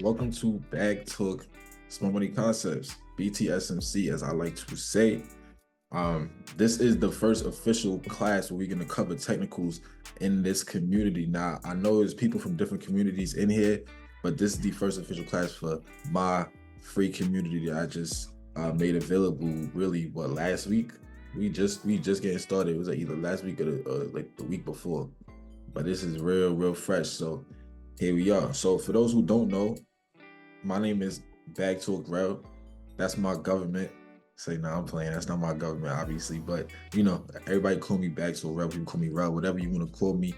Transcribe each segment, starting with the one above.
Welcome to Bag Talk Smart Money Concepts, BTSMC, as I like to say. This is the first official class where we're going to cover technicals in this community. Now, I know there's people from different communities in here, but this is the first official class for my free community that I just made available. Really, last week? We just getting started. It was either last week or like the week before, but this is real fresh. So here we are. So for those who don't know, my name is Bag Talk Rel. That's my government. Say, nah, I'm playing. That's not my government, obviously. But everybody call me Bag Talk Rel. People call me Rel. Whatever you want to call me.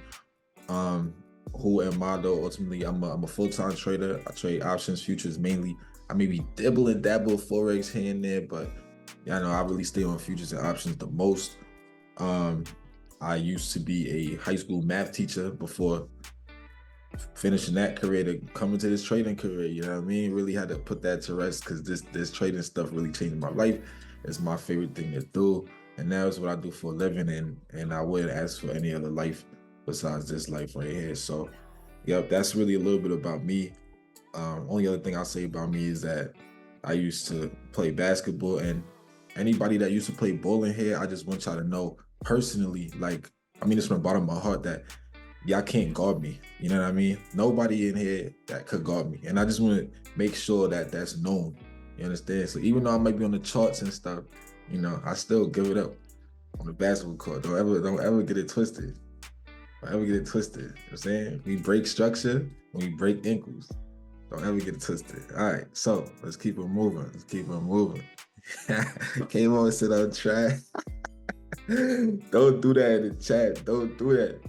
Um, who am I though? Ultimately, I'm a full-time trader. I trade options, futures mainly. I maybe dibble and dabble forex here and there, but yeah, I know I really stay on futures and options the most. Um, I used to be a high school math teacher before finishing that career to come into this trading career. You know what I mean? Really had to put that to rest because this trading stuff really changed my life. It's my favorite thing to do, and now it's what I do for a living. And I wouldn't ask for any other life besides this life right here. So, yep, that's really a little bit about me. Only other thing I'll say about me is that I used to play basketball, and anybody that used to play ball in here, I just want y'all to know personally, like, I mean, it's from the bottom of my heart that y'all can't guard me. You know what I mean? Nobody in here that could guard me. And I just want to make sure that that's known. You understand? So even though I might be on the charts and stuff, I still give it up on the basketball court. Don't ever get it twisted. Don't ever get it twisted. You know what I'm saying? We break structure when we break ankles. Don't ever get it twisted. All right, so let's keep it moving. Came on, sit on track. Don't do that in the chat. Don't do that.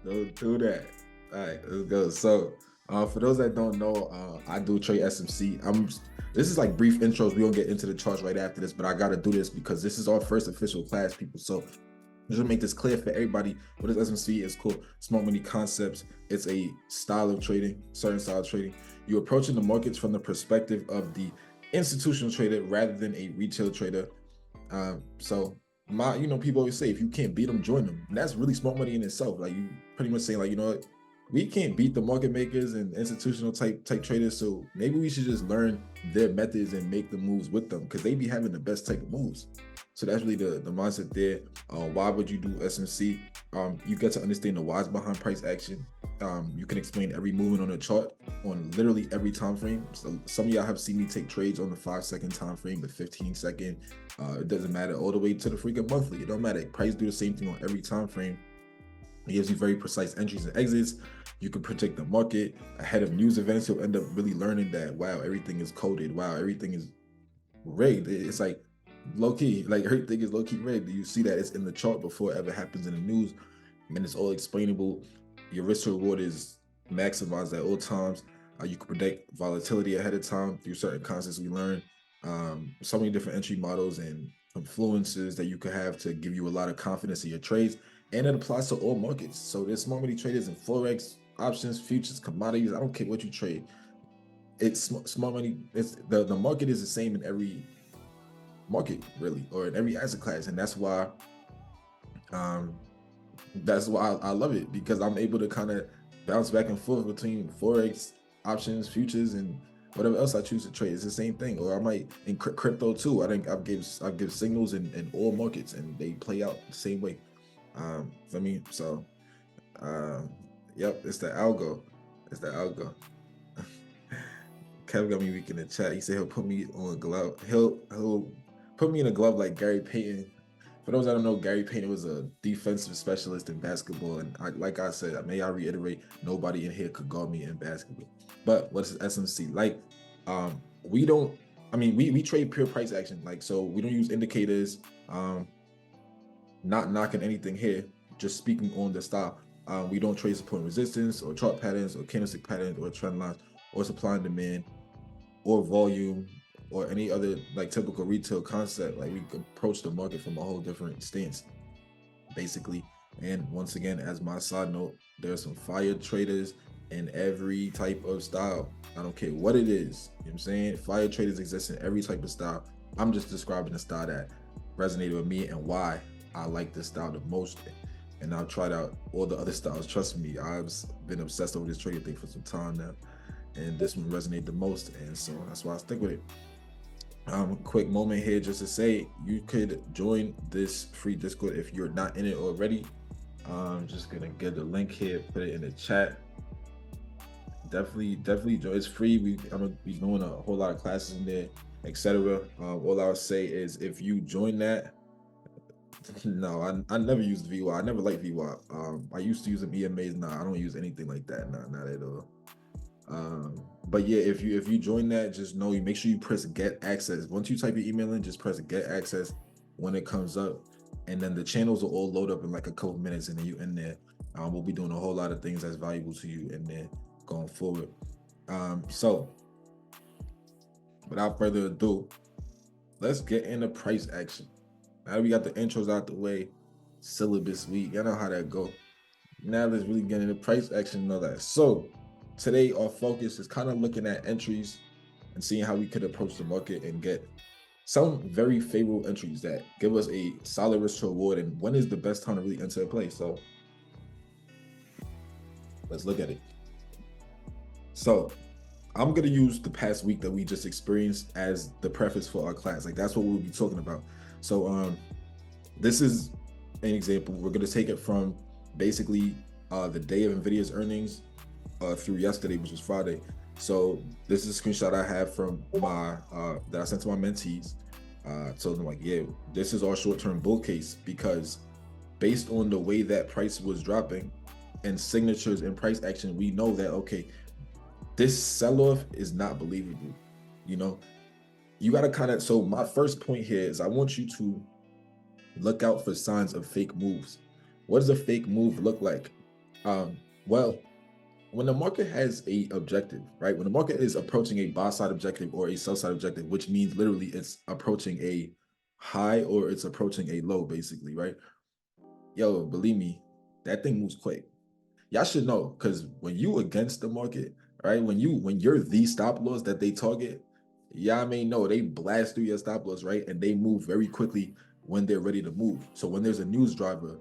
Don't do that. All right, let's go. So, for those that don't know, I do trade SMC. This is like brief intros. We don't get into the charts right after this, but I gotta do this because this is our first official class, people. So, just to make this clear for everybody, what is SMC? It's called Smart Money Concepts. It's a style of trading, certain style of trading. You're approaching the markets from the perspective of the institutional trader rather than a retail trader. So people always say if you can't beat them, join them, and that's really smart money in itself. Like, you pretty much saying, like, you know what, we can't beat the market makers and institutional type traders, so maybe we should just learn their methods and make the moves with them because they be having the best type of moves. So that's really the mindset there. Why would you do SMC? You get to understand the whys behind price action. You can explain every movement on a chart on literally every time frame. So some of y'all have seen me take trades on the 5-second time frame, the 15-second. It doesn't matter, all the way to the freaking monthly. It don't matter. Price do the same thing on every time frame. It gives you very precise entries and exits. You can predict the market ahead of news events. You'll end up really learning that, wow, everything is coded. Wow, everything is rigged. It's like low key, like everything is low key rigged. You see that it's in the chart before it ever happens in the news, and it's all explainable. Your risk to reward is maximized at all times. You can predict volatility ahead of time through certain concepts we learn. So many different entry models and influences that you could have to give you a lot of confidence in your trades, and it applies to all markets. So there's smart money traders in forex, options, futures, commodities. I don't care what you trade. It's smart money. It's the market is the same in every market, really, or in every asset class, and um that's why I love it, because I'm able to kind of bounce back and forth between forex, options, futures, and whatever else I choose to trade. It's the same thing. Or I might in crypto too. I think I've give signals in all markets, and they play out the same way. For me, so um, yep, it's the algo. It's the algo. Kev got me weak in the chat. He said he'll put me on a glove. He'll put me in a glove like Gary Payton. For those that don't know, Gary Payton was a defensive specialist in basketball, and like I said, may I reiterate, nobody in here could guard me in basketball. But what is SMC like? We don't. I mean, we trade pure price action. Like, so we don't use indicators. Not knocking anything here, just speaking on the style. We don't trade support and resistance, or chart patterns, or candlestick patterns, or trend lines, or supply and demand, or volume, or any other like typical retail concept. Like, we approach the market from a whole different stance, basically. And once again, as my side note, there's some fire traders in every type of style. I don't care what it is. You know what I'm saying? Fire traders exist in every type of style. I'm just describing the style that resonated with me and why I like this style the most. And I've tried out all the other styles. Trust me, I've been obsessed over this trading thing for some time now. and this one resonated the most, and so that's why I stick with it. Quick moment here just to say you could join this free Discord if you're not in it already. I'm just gonna get the link here, put it in the chat. Definitely join. It's free. I'm gonna be doing a whole lot of classes in there, etc. All I'll say is if you join that, no, I never used VWAP. I never liked VWAP. I used to use them EMAs. Nah, I don't use anything like that. Nah, not at all. But yeah, if you join that, just know you make sure you press get access. Once you type your email in, just press get access when it comes up, and then the channels will all load up in like a couple minutes, and then you in there. We'll be doing a whole lot of things that's valuable to you in there going forward. So without further ado, let's get into price action. Now that we got the intros out the way, syllabus week, y'all know how that go. Now let's really get into price action and all that. So today our focus is kind of looking at entries and seeing how we could approach the market and get some very favorable entries that give us a solid risk to reward, and when is the best time to really enter a play. So let's look at it. So I'm going to use the past week that we just experienced as the preface for our class. Like that's what we'll be talking about. So this is an example. We're going to take it from basically the day of NVIDIA's earnings through yesterday, which was Friday. So this is a screenshot I have from my that I sent to my mentees. Told them like, yeah, this is our short-term bull case, because based on the way that price was dropping and signatures and price action, we know that okay, this sell-off is not believable. You know, you got to kind of, so my first point here is I want you to look out for signs of fake moves. What does a fake move look like? Well, when the market has a objective, right? When the market is approaching a buy side objective or a sell side objective, which means literally it's approaching a high or it's approaching a low, basically, right? Yo, believe me, that thing moves quick. Y'all should know, because when you against the market, right? When you're the stop loss that they target, y'all may know they blast through your stop loss, right? And they move very quickly when they're ready to move. So when there's a news driver,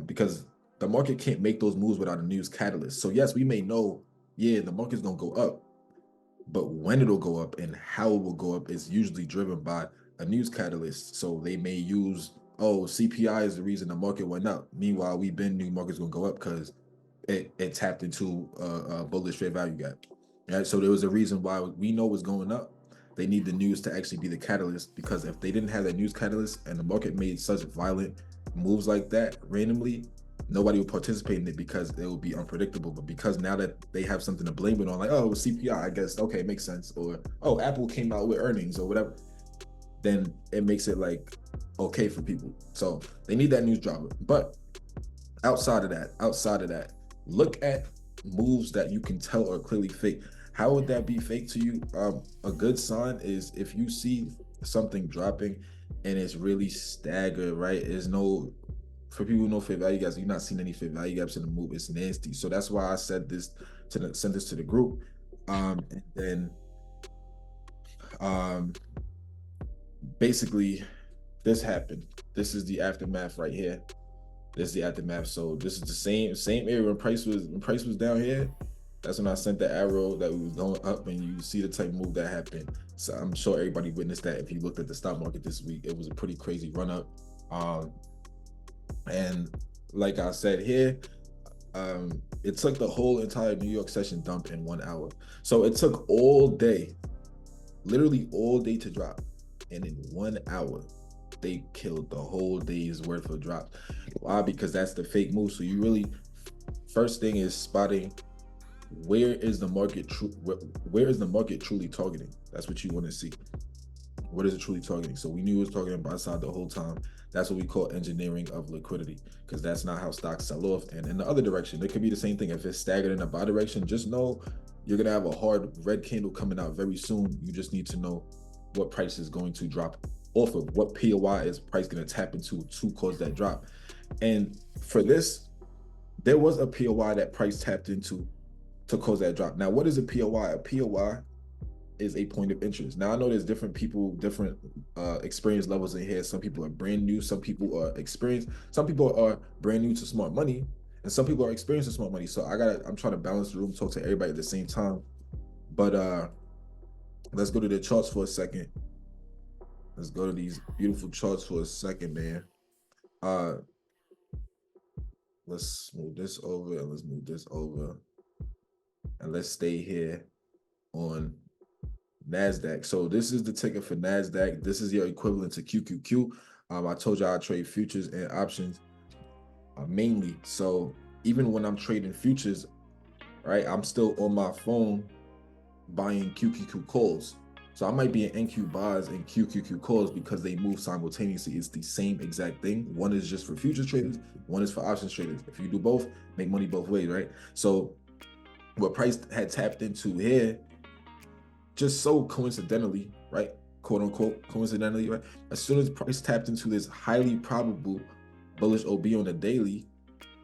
because the market can't make those moves without a news catalyst. So yes, we may know, yeah, the market's gonna go up, but when it'll go up and how it will go up is usually driven by a news catalyst. So they may use, oh, CPI is the reason the market went up. Meanwhile, we've been new market's gonna go up because it tapped into a bullish fair value gap. Right? So there was a reason why we know what's going up. They need the news to actually be the catalyst, because if they didn't have that news catalyst and the market made such violent moves like that randomly, nobody would participate in it because it would be unpredictable. But because now that they have something to blame it on, like, oh, it was CPI, I guess, okay, it makes sense. Or, oh, Apple came out with earnings or whatever, then it makes it like okay for people. So they need that news driver. But outside of that, look at moves that you can tell are clearly fake. How would that be fake to you? A good sign is if you see something dropping and it's really staggered, right? There's no, for people who know fair value gaps, you're not seeing any fair value gaps in the move. It's nasty. So that's why I said this sent this to the group. And then basically this happened. This is the aftermath right here. This is the aftermath. So this is the same area when price was down here. That's when I sent the arrow that we was going up, and you see the type of move that happened. So I'm sure everybody witnessed that. If you looked at the stock market this week, it was a pretty crazy run up. And like I said here, it took the whole entire New York session dump in 1 hour. So it took all day, literally all day to drop. And in 1 hour, they killed the whole day's worth of drops. Why? Because that's the fake move. So you really, first thing is spotting where is the market truly targeting. That's what you want to see. What is it truly targeting? So we knew it was targeting buy side the whole time. That's what we call engineering of liquidity, because that's not how stocks sell off. And in the other direction, it could be the same thing. If it's staggered in the buy direction, just know you're gonna have a hard red candle coming out very soon. You just need to know what price is going to drop off of, what POI is price going to tap into to cause that drop. And for this, there was a POI that price tapped into to cause that drop. Now, what is a POI? A POI is a point of interest. Now, I know there's different people, different experience levels in here. Some people are brand new, some people are experienced, some people are brand new to smart money, and some people are experienced in smart money. So I'm trying to balance the room, talk to everybody at the same time. But let's go to the charts for a second. Let's go to these beautiful charts for a second, man. Let's move this over and let's move this over. And let's stay here on NASDAQ. So this is the ticker for NASDAQ. This is your equivalent to QQQ. I told you I trade futures and options mainly. So even when I'm trading futures, right, I'm still on my phone buying QQQ calls. So I might be in NQ buys and QQQ calls because they move simultaneously. It's the same exact thing. One is just for futures traders, one is for options traders. If you do both, make money both ways, right? So what price had tapped into here, just so coincidentally, right, quote unquote coincidentally, right, as soon as price tapped into this highly probable bullish OB on the daily,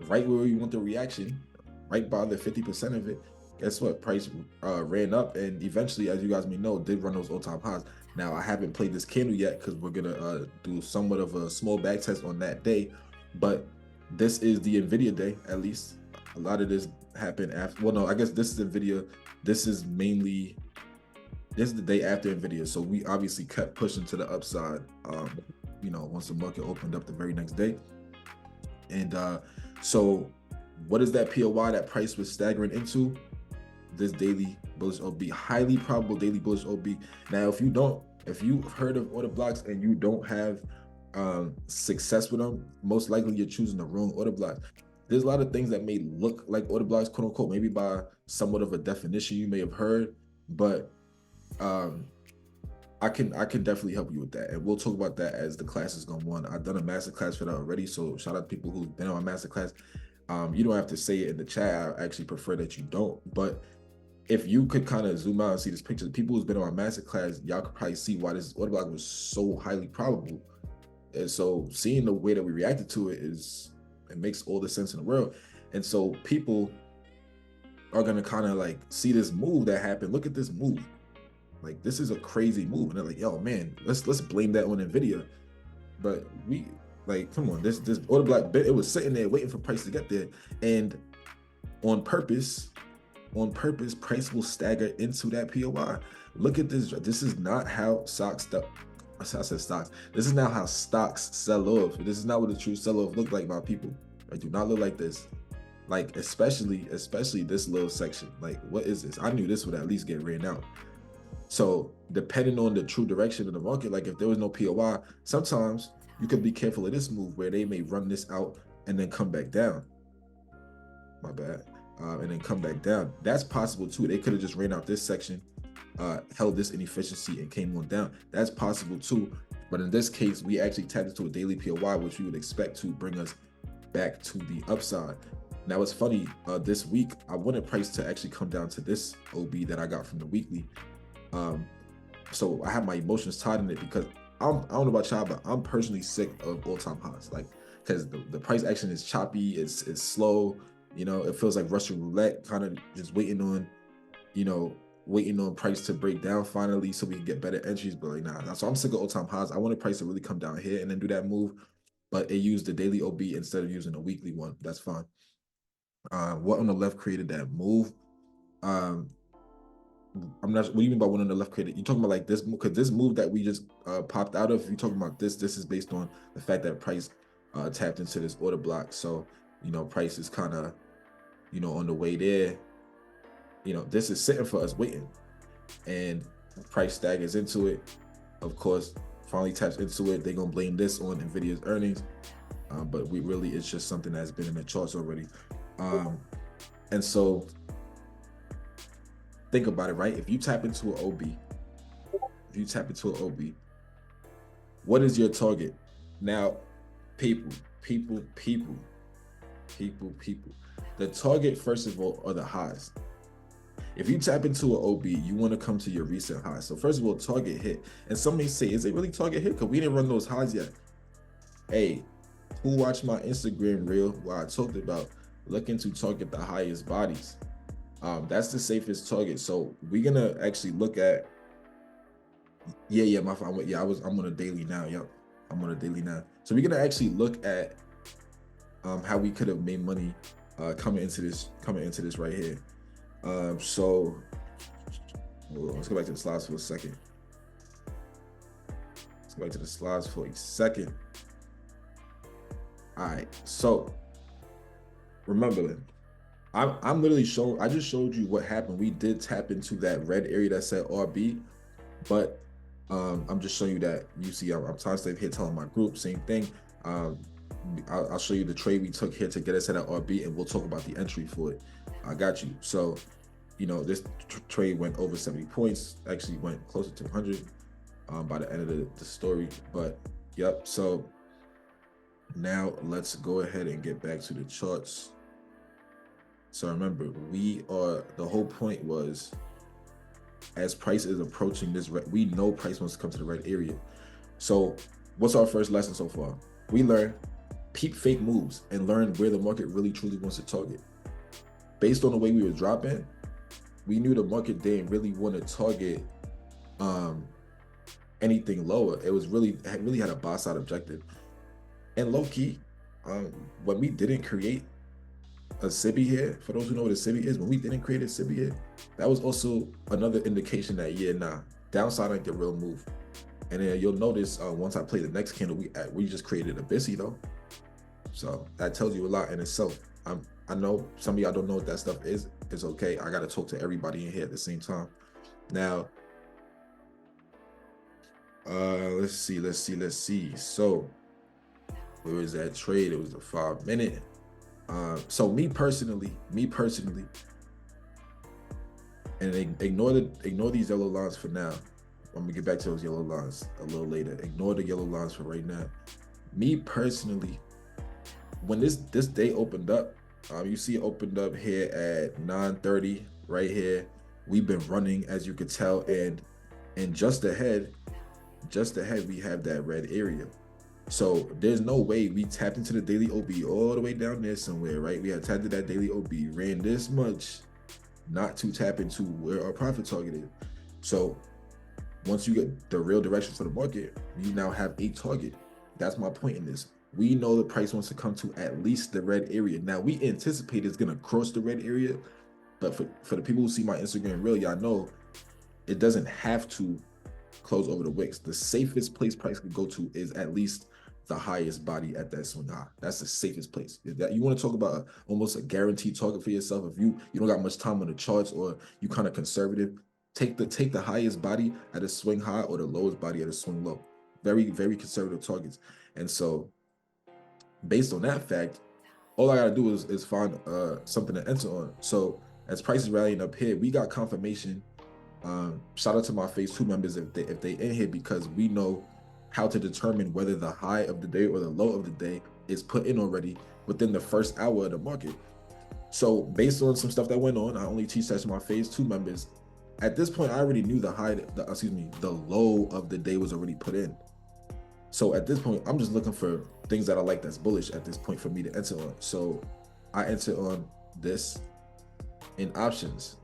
right where we want the reaction, right by the 50% of it, guess what? Price ran up and eventually, as you guys may know, did run those all-time highs. Now, I haven't played this candle yet because we're gonna do somewhat of a small back test on that day, but this is the NVIDIA day, at least. A lot of this happened after, well, no, I guess this is NVIDIA. This is the day after NVIDIA. So we obviously kept pushing to the upside, once the market opened up the very next day. And so what is that POY that price was staggering into? This daily bullish OB, highly probable daily bullish OB. Now, if you've heard of order blocks and you don't have success with them, most likely you're choosing the wrong order blocks. There's a lot of things that may look like order blocks, quote unquote, maybe by somewhat of a definition you may have heard, but I can definitely help you with that, and we'll talk about that as the class is going on. I've done a master class for that already, so shout out to people who've been on my master class. You don't have to say it in the chat. I actually prefer that you don't, but if you could kind of zoom out and see this picture, the people who's been on my master class, y'all could probably see why this order block was so highly probable. And so seeing the way that we reacted to it makes all the sense in the world. And so people are gonna kind of like see this move that happened. Look at this move. Like, this is a crazy move. And they're like, yo, man, let's blame that on NVIDIA. But we, like, come on, this order block, it was sitting there waiting for price to get there. And on purpose, price will stagger into that POI. Look at this. This is not how stocks, I said stocks. This is not how stocks sell off. This is not what a true sell-off look like, my people. I do not look like this. Like, especially this little section. Like, what is this? I knew this would at least get ran out. So depending on the true direction of the market, like if there was no POI, sometimes you could be careful of this move where they may run this out and then come back down. My bad. And then come back down. That's possible too. They could have just ran out this section, held this inefficiency and came on down. That's possible too. But in this case, we actually tapped into a daily POI, which we would expect to bring us back to the upside. Now it's funny, this week, I wanted price to actually come down to this OB that I got from the weekly. So I have my emotions tied in it because I don't know about y'all, but I'm personally sick of all-time highs. Like, because the price action is choppy, it's slow, it feels like Russian roulette, kind of just waiting on price to break down finally so we can get better entries. But like, nah. So I'm sick of all-time highs. I wanted price to really come down here and then do that move, but it used the daily OB instead of using a weekly one. That's fine. What on the left created that move? I'm not. What do you mean by one on the left created? You talking about like this? Because this move that we just popped out of, you talking about this? This is based on the fact that price tapped into this order block. So price is kind of on the way there. This is sitting for us waiting, and price staggers into it. Of course, finally taps into it. They're gonna blame this on NVIDIA's earnings, but it's just something that's been in the charts already. And so think about it, right? If you tap into an OB, what is your target? Now, people. The target, first of all, are the highs. If you tap into an OB, you want to come to your recent high. So first of all, target hit. And some may say, is it really target hit? Because we didn't run those highs yet. Hey, who watched my Instagram reel where I talked about looking to target the highest bodies? That's the safest target. So we're gonna actually look at, my phone. Yeah, I'm on a daily now. Yep, I'm on a daily now. So we're gonna actually look at how we could have made money coming into this right here. So Hold on, let's go back to the slides for a second. Let's go back to the slides for a second. All right, so remember, I'm literally showing. I just showed you what happened. We did tap into that red area that said RB, but I'm just showing you that. You see, I'm timestamp here telling my group same thing. I'll show you the trade we took here to get us at an RB, and we'll talk about the entry for it. I got you. So, you know, this trade went over 70 points. Actually, went closer to 100 by the end of the story. But yep. So now let's go ahead and get back to the charts. So remember, the whole point was, as price is approaching this we know price wants to come to the red area. So what's our first lesson so far? We learned peep fake moves and learn where the market really truly wants to target. Based on the way we were dropping, we knew the market didn't really want to target anything lower. It really had a buy side objective. And low key, when we didn't create a SIBI here, for those who know what a SIBI is, when we didn't create a SIBI here, that was also another indication that downside ain't the real move. And then you'll notice once I play the next candle, we just created a BTSMC though. So that tells you a lot in itself. I know some of y'all don't know what that stuff is. It's okay. I gotta talk to everybody in here at the same time. Now, let's see. So where was that trade? It was the 5 minute. So me personally, and ignore these yellow lines for now. I'm gonna get back to those yellow lines a little later. Ignore the yellow lines for right now. Me personally, when this day opened up, you see it opened up here at 9:30 right here. We've been running, as you could tell, and just ahead we have that red area. So there's no way we tapped into the daily OB all the way down there somewhere, right? We had tapped into that daily OB, ran this much, not to tap into where our profit target is. So once you get the real direction for the market, you now have a target. That's my point in this. We know the price wants to come to at least the red area. Now we anticipate it's gonna cross the red area, but for the people who see my Instagram reel, y'all know it doesn't have to close over the wicks. The safest place price could go to is at least the highest body at that swing high. That's the safest place. If that you want to talk about almost a guaranteed target for yourself, if you don't got much time on the charts or you kind of conservative, take the highest body at a swing high or the lowest body at a swing low. Very, very conservative targets. And so based on that fact, all I gotta do is find something to enter on. So as price is rallying up here, we got confirmation. Shout out to my phase 2 members if they in here, because we know how to determine whether the high of the day or the low of the day is put in already within the first hour of the market. So based on some stuff that went on, I only teach that to my phase 2 members. At this point, I already knew the low of the day was already put in. So at this point, I'm just looking for things that I like that's bullish at this point for me to enter on. So I enter on this in options.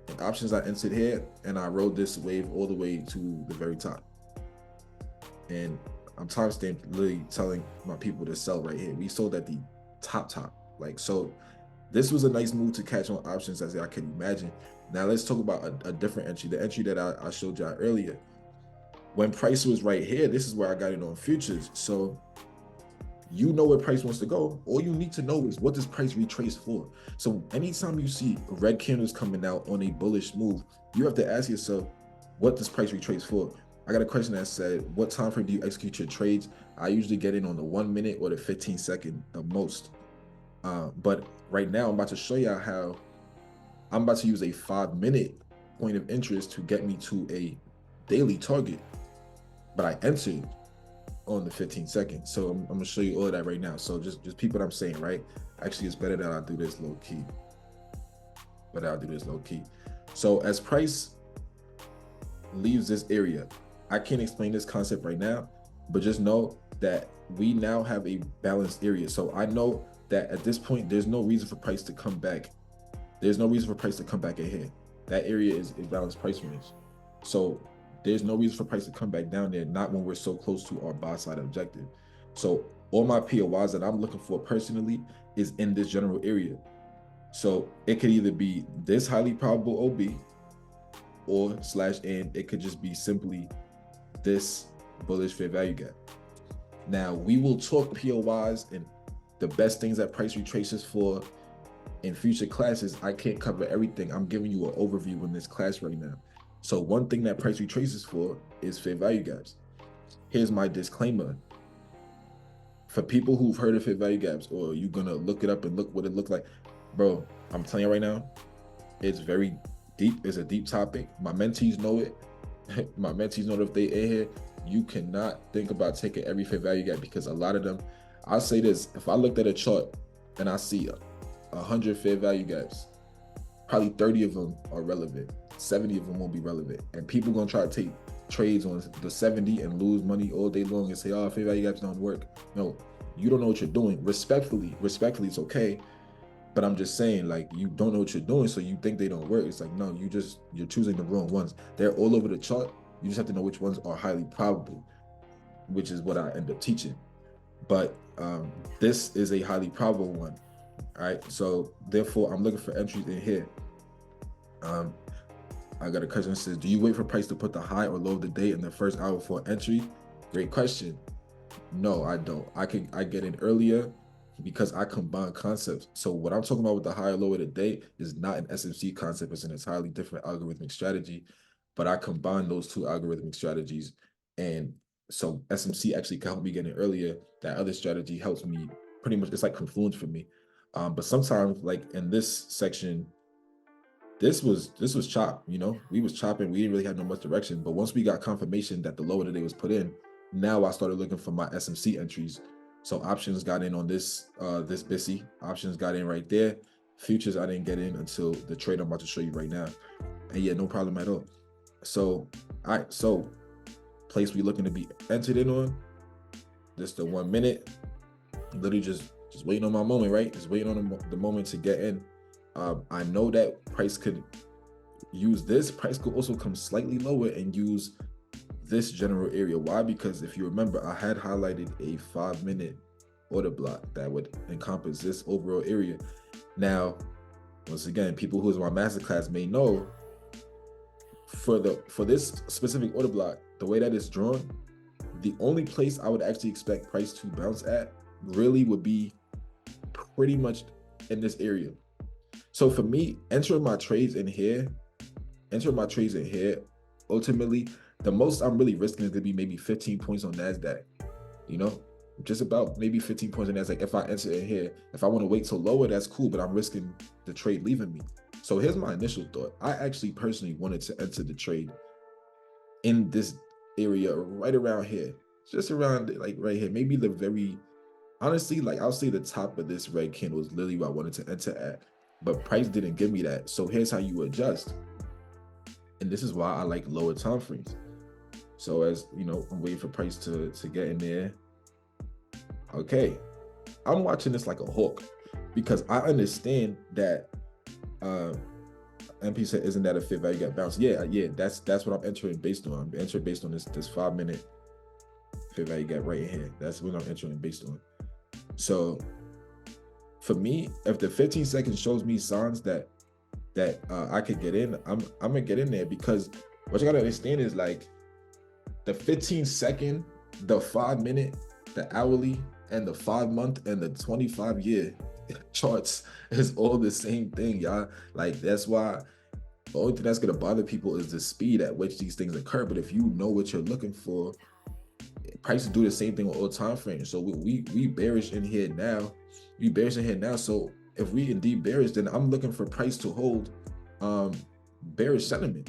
In options, I entered here and I rode this wave all the way to the very top. And I'm timestamped literally telling my people to sell right here. We sold at the top. Like, so this was a nice move to catch on options, as I can imagine. Now let's talk about a different entry, the entry that I showed y'all earlier. When price was right here, this is where I got it on futures. So you know where price wants to go. All you need to know is what does price retrace for. So anytime you see red candles coming out on a bullish move, you have to ask yourself, what does price retrace for? I got a question that said, what time frame do you execute your trades? I usually get in on the 1 minute or the 15 second the most. But right now I'm about to show y'all how I'm about to use a 5 minute point of interest to get me to a daily target. But I entered on the 15 seconds. So I'm gonna show you all of that right now. So just peep what I'm saying, right? Actually, it's better that I do this low key. So as price leaves this area, I can't explain this concept right now, but just know that we now have a balanced area. So I know that at this point, there's no reason for price to come back. There's no reason for price to come back ahead. That area is a balanced price range. So there's no reason for price to come back down there, not when we're so close to our buy side objective. So all my POIs that I'm looking for personally is in this general area. So it could either be this highly probable OB, or slash and it could just be simply this bullish fair value gap. Now we will talk POIs and the best things that price retraces for in future classes. I can't cover everything. I'm giving you an overview in this class right now. So one thing that price retraces for is fair value gaps. Here's my disclaimer. For people who've heard of fair value gaps, or you're gonna look it up and look what it looked like, bro, I'm telling you right now, it's very deep. It's a deep topic. My mentees know it. My mentees know that if they in here, you cannot think about taking every fair value gap, because a lot of them, I'll say this, if I looked at a chart and I see 100 fair value gaps, probably 30 of them are relevant, 70 of them won't be relevant, and people gonna try to take trades on the 70 and lose money all day long and say, oh, fair value gaps don't work. No, you don't know what you're doing. Respectfully, it's okay, but I'm just saying, like, you don't know what you're doing, so you think they don't work. It's like, no, you're choosing the wrong ones. They're all over the chart. You just have to know which ones are highly probable, which is what I end up teaching. But this is a highly probable one. All right, so therefore I'm looking for entries in here. I got a question that says, do you wait for price to put the high or low of the day in the first hour for entry? Great question. No, I don't. I get in earlier because I combine concepts. So what I'm talking about with the high or low of the day is not an SMC concept. It's an entirely different algorithmic strategy, but I combine those two algorithmic strategies. And so SMC actually can help me get in earlier. That other strategy helps me pretty much. It's like confluence for me. But sometimes, like in this section, this was chop, we was chopping. We didn't really have no much direction. But once we got confirmation that the low of the day was put in, now I started looking for my SMC entries. So options got in on this BTSMC. Options got in right there. Futures I didn't get in until the trade I'm about to show you right now. And yeah, no problem at all. So all right, so place we looking to be entered in on. This the 1 minute. Literally just waiting on my moment, right? Just waiting on the moment to get in. I know that price could use this. Price could also come slightly lower and use this general area. Why? Because if you remember, I had highlighted a 5-minute order block that would encompass this overall area. Now, once again, people who is my masterclass may know, for this specific order block, the way that it's drawn, the only place I would actually expect price to bounce at really would be pretty much in this area. So for me, entering my trades in here, ultimately, the most I'm really risking is to be maybe 15 points on NASDAQ, just about maybe 15 points on NASDAQ. If I enter in here, if I want to wait till lower, that's cool, but I'm risking the trade leaving me. So here's my initial thought. I actually personally wanted to enter the trade in this area right around here, just around like right here, maybe the very, honestly, like I'll say the top of this red candle is literally what I wanted to enter at. But price didn't give me that. So here's how you adjust. And this is why I like lower time frames. So as I'm waiting for price to get in there. Okay. I'm watching this like a hawk because I understand that MP said, isn't that a fair value gap bounce? Yeah, that's what I'm entering based on. I'm entering based on this 5-minute fair value gap right here. That's what I'm entering based on. So for me, if the 15 seconds shows me signs that I could get in, I'm gonna get in there, because what you gotta understand is like the 15-second, the 5-minute, the hourly, and the 5-month and the 25-year charts is all the same thing, y'all. Like that's why the only thing that's gonna bother people is the speed at which these things occur. But if you know what you're looking for, prices do the same thing on all time frames. So we bearish in here now. So if we indeed bearish, then I'm looking for price to hold bearish sentiment.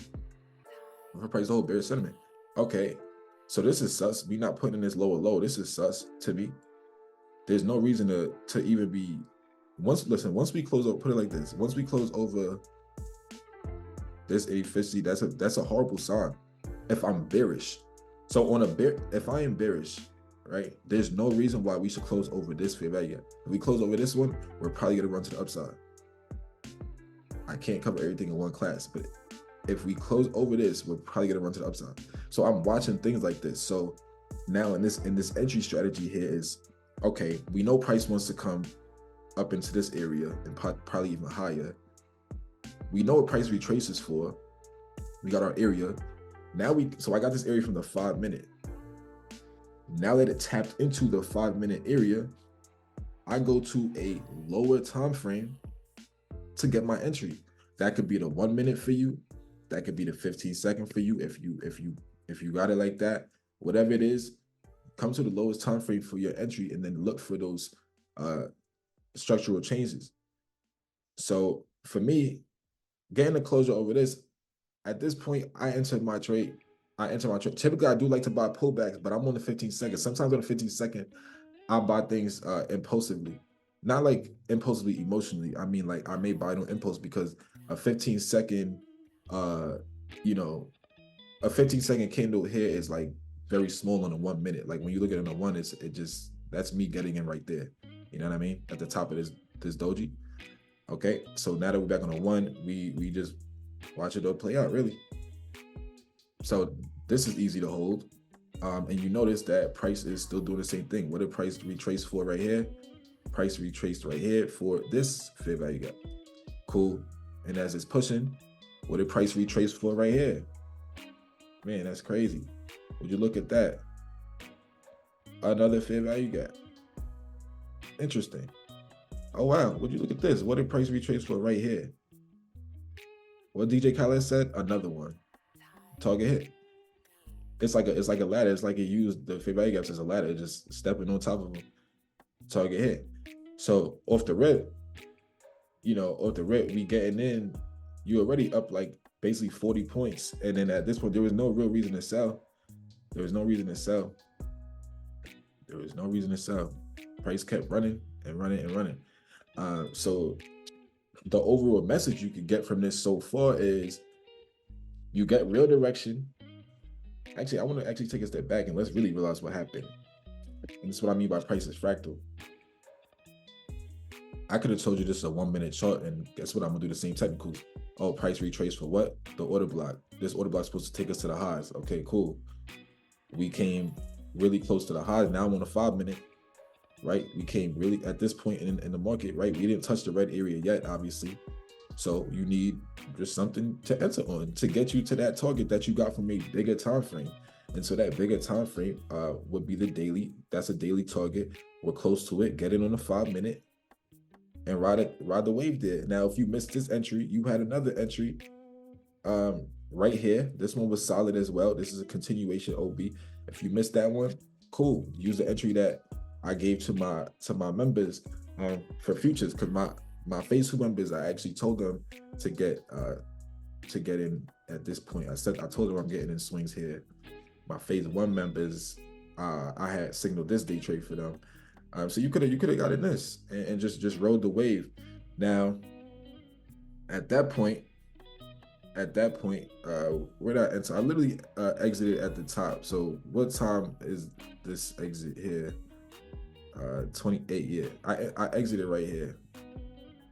Okay, so this is sus. We not putting in this lower low. This is sus to me. There's no reason to even be. Once we close over, put it like this. Once we close over this 850, that's a horrible sign. If I'm bearish, so if I am bearish, right? There's no reason why we should close over this fair value. If we close over this one, we're probably gonna run to the upside. I can't cover everything in one class, but if we close over this, we're probably gonna run to the upside. So I'm watching things like this. So now in this entry strategy here is, okay, we know price wants to come up into this area and probably even higher. We know what price retraces for. We got our area. Now so I got this area from the 5 minute. Now that it tapped into the 5 minute area, I go to a lower time frame to get my entry. That could be the 1 minute for you. That could be the 15-second for you if you got it like that. Whatever it is, come to the lowest time frame for your entry and then look for those structural changes. So for me, getting a closure over this, at this point, I enter my trade. Typically, I do like to buy pullbacks, but I'm on the 15 seconds. Sometimes on the 15 second, I buy things impulsively. Not like impulsively emotionally. I mean, like I may buy it on impulse because a 15-second, a 15-second candle here is like very small on a 1 minute. Like when you look at it on a one, that's me getting in right there. You know what I mean? At the top of this doji. Okay, so now that we're back on a one, we just watch it all play out, really. So this is easy to hold. And you notice that price is still doing the same thing. What did price retrace for right here? Price retraced right here for this fair value gap. Cool. And as it's pushing, what did price retrace for right here? Man, that's crazy. Would you look at that? Another fair value gap. Interesting. Oh wow, would you look at this? What did price retrace for right here? What DJ Khaled said? Another one. Target hit. It's like a ladder. It's like it used the fair value gaps as a ladder, just stepping on top of them. Target hit. So off the rip, we getting in, you already up like basically 40 points. And then at this point, there was no real reason to sell. There was no reason to sell. Price kept running and running and running. So the overall message you can get from this so far is you get real direction. Actually, I want to actually take a step back and let's really realize what happened. And this is what I mean by price is fractal. I could have told you this is a 1 minute chart, and guess what? I'm gonna do the same technicals. Oh, price retrace for what? The order block. This order block is supposed to take us to the highs. Okay, cool. We came really close to the highs. Now I'm on a 5 minute, right? We came really at this point in the market, right? We didn't touch the red area yet, obviously. So you need just something to enter on to get you to that target that you got from a bigger time frame. And so that bigger time frame would be the daily. That's a daily target. We're close to it. Get it on a 5 minute and ride the wave there. Now, if you missed this entry, you had another entry right here. This one was solid as well. This is a continuation OB. If you missed that one, cool. Use the entry that I gave to my members for futures, because my phase 2 members, I actually told them to get in at this point. I told them I'm getting in swings here. My phase 1 members, I had signaled this day trade for them. So you could have got in this and just rode the wave. Now, at that point, where did I enter? I literally exited at the top. So what time is this exit here? 28. Yeah, I exited right here,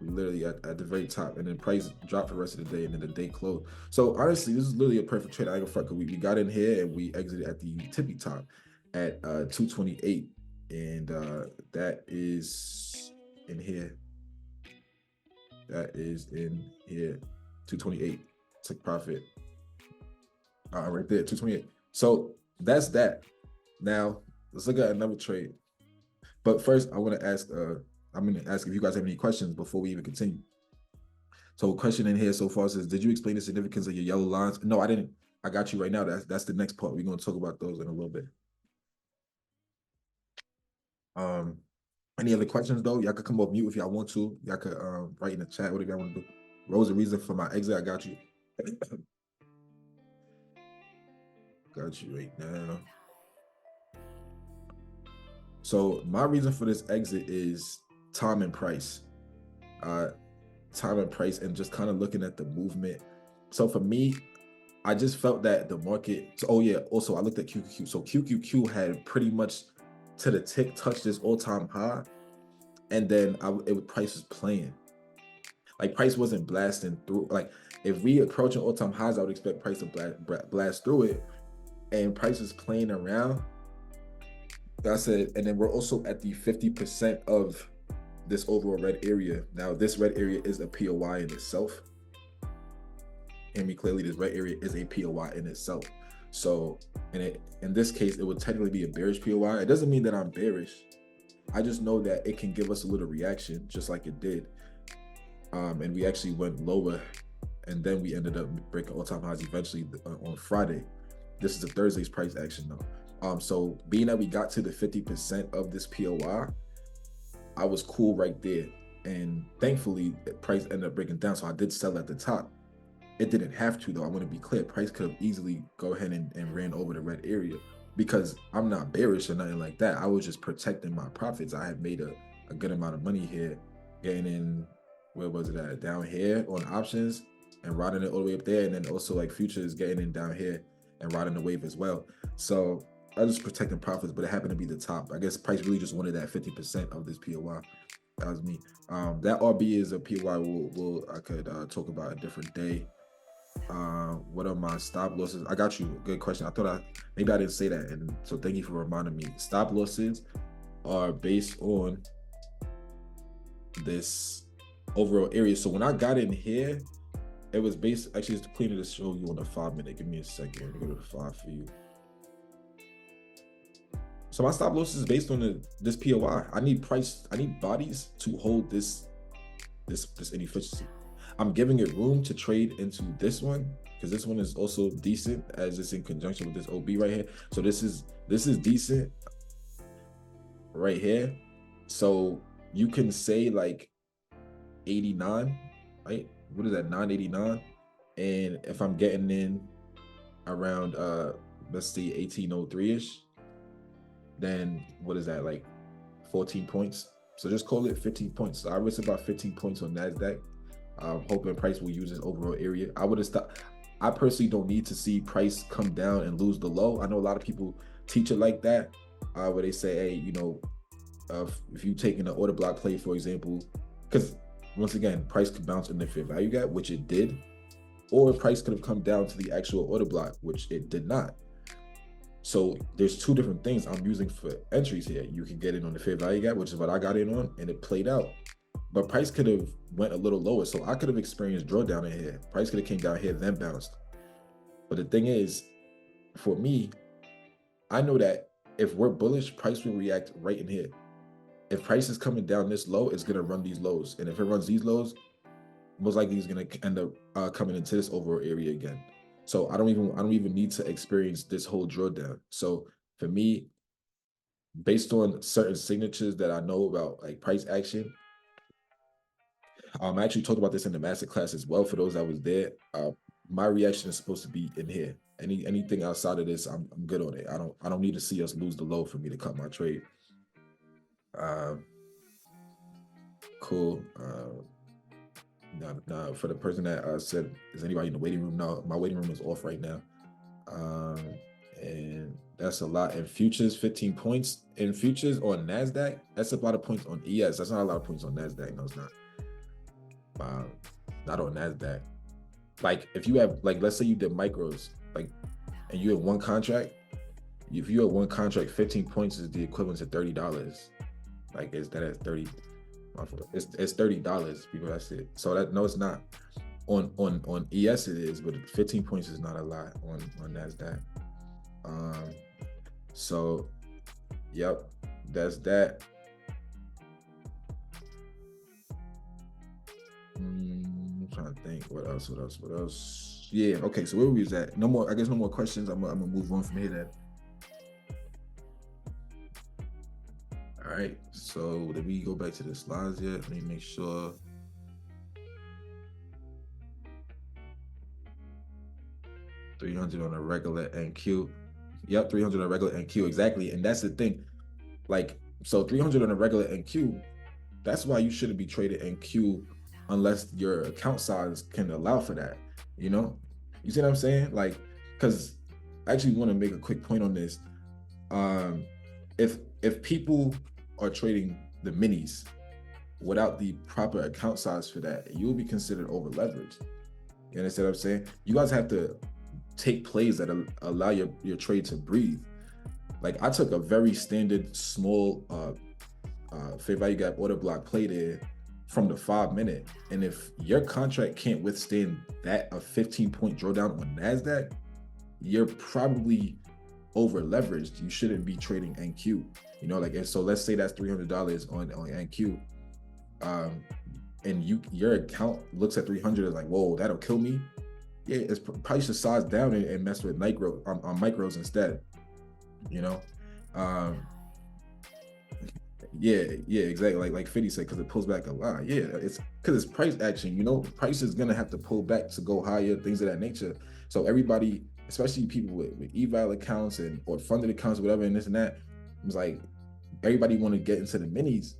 literally at the very top, and then price dropped for the rest of the day, and then the day closed. So honestly, this is literally a perfect trade. I ain't gonna fuck. We got in here and we exited at the tippy top at 228. And that is in here. 228. Took profit. Right there, 228. So that's that. Now let's look at another trade. But first, I'm gonna ask if you guys have any questions before we even continue. So a question in here so far says, did you explain the significance of your yellow lines? No, I didn't. I got you right now. That's the next part. We're gonna talk about those in a little bit. Any other questions though? Y'all could come off mute if y'all want to. Y'all could write in the chat whatever y'all want to do. Rose, the reason for my exit, I got you. Got you right now. So my reason for this exit is time and price. Time and price, and just kind of looking at the movement. So for me, I just felt that the market. Oh yeah. Also, I looked at QQQ. So QQQ had pretty much to the tick touched this all-time high, and then price was playing. Like price wasn't blasting through. Like if we approaching all-time highs, I would expect price to blast through it, and price is playing around. That's it. And then we're also at the 50% of this overall red area. Now this red area is a POI in itself. hear me clearly, this red area is a POI in itself. So in this case, it would technically be a bearish POI. It doesn't mean that I'm bearish. I just know that it can give us a little reaction, just like it did. And we actually went lower, and then we ended up breaking all-time highs eventually on Friday. This is a Thursday's price action though. So being that we got to the 50% of this POI, I was cool right there. And thankfully, the price ended up breaking down. So I did sell at the top. It didn't have to though. I want to be clear. Price could have easily go ahead and ran over the red area, because I'm not bearish or nothing like that. I was just protecting my profits. I had made a good amount of money here, getting in, where was it at? Down here on options and riding it all the way up there. And then also like futures getting in down here and riding the wave as well. So I was just protecting profits, but it happened to be the top. I guess price really just wanted that 50% of this POI. That was me. That RB is a POI I could talk about a different day. What are my stop losses? I got you. Good question. I thought maybe I didn't say that, and so thank you for reminding me. Stop losses are based on this overall area. So when I got in here, it was based, actually it's cleaner to show you on the 5-minute. Give me a second. Let me go to the 5 for you. So my stop loss is based on this POI. I need bodies to hold this inefficiency. I'm giving it room to trade into this one, because this one is also decent as it's in conjunction with this OB right here. So this is decent right here. So you can say like 89, right? What is that, 989? And if I'm getting in around let's see 1803-ish, then what is that, like 14 points? So just call it 15 points. So I risk about 15 points on NASDAQ. Hoping price will use this overall area. I would have stopped. I personally don't need to see price come down and lose the low. I know a lot of people teach it like that, where they say, hey, you know, if you take in an order block play, for example, because once again, price could bounce in the fair value gap, which it did, or price could have come down to the actual order block, which it did not. So there's two different things I'm using for entries here. You can get in on the fair value gap, which is what I got in on, and it played out. But price could have went a little lower, so I could have experienced drawdown in here. Price could have came down here, then bounced. But the thing is, for me, I know that if we're bullish, price will react right in here. If price is coming down this low, it's gonna run these lows, and if it runs these lows, most likely it's gonna end up coming into this overall area again. So I don't even need to experience this whole drawdown. So for me, based on certain signatures that I know about, like price action, I actually talked about this in the masterclass as well. For those that was there, my reaction is supposed to be in here. Anything outside of this, I'm good on it. I don't need to see us lose the low for me to cut my trade. Cool. Now for the person that said, is anybody in the waiting room? No, my waiting room is off right now. And that's a lot. In futures, 15 points in futures on NASDAQ. That's a lot of points on ES. That's not a lot of points on NASDAQ. No, it's not. Not on NASDAQ. Like if you have, like, let's say you did micros, like, and you have one contract. If you have one contract, 15 points is the equivalent to $30. Like it's 30. It's $30. People, that's it. So that, no, it's not. On ES it is, but 15 points is not a lot on NASDAQ. So yep, that's that. I'm trying to think what else. Yeah, okay, so where we was at? No more, I guess no more questions. I'm gonna move on from here then. All right, so did we go back to the slides yet? Let me make sure. $300 on a regular NQ. Yep, 300 on a regular NQ, exactly. And that's the thing. Like, so 300 on a regular NQ, that's why you shouldn't be traded NQ unless your account size can allow for that, you know? You see what I'm saying? Like, because I actually want to make a quick point on this. If people are trading the minis without the proper account size for that, you'll be considered over leveraged. You understand what I'm saying? You guys have to take plays that allow your trade to breathe. Like I took a very standard small fair value gap order block play there from the 5-minute. And if your contract can't withstand that, a 15-point drawdown on NASDAQ, you're probably over leveraged. You shouldn't be trading NQ. You know, like, so let's say that's $300 on NQ. And your account looks at 300 as like, whoa, that'll kill me. Yeah, it's probably should size down and mess with micros instead. You know, yeah, exactly. Like 50 said, because it pulls back a lot. Yeah, it's because it's price action. You know, price is gonna have to pull back to go higher, things of that nature. So everybody, especially people with eval accounts or funded accounts, whatever, and this and that, it's like everybody want to get into the minis.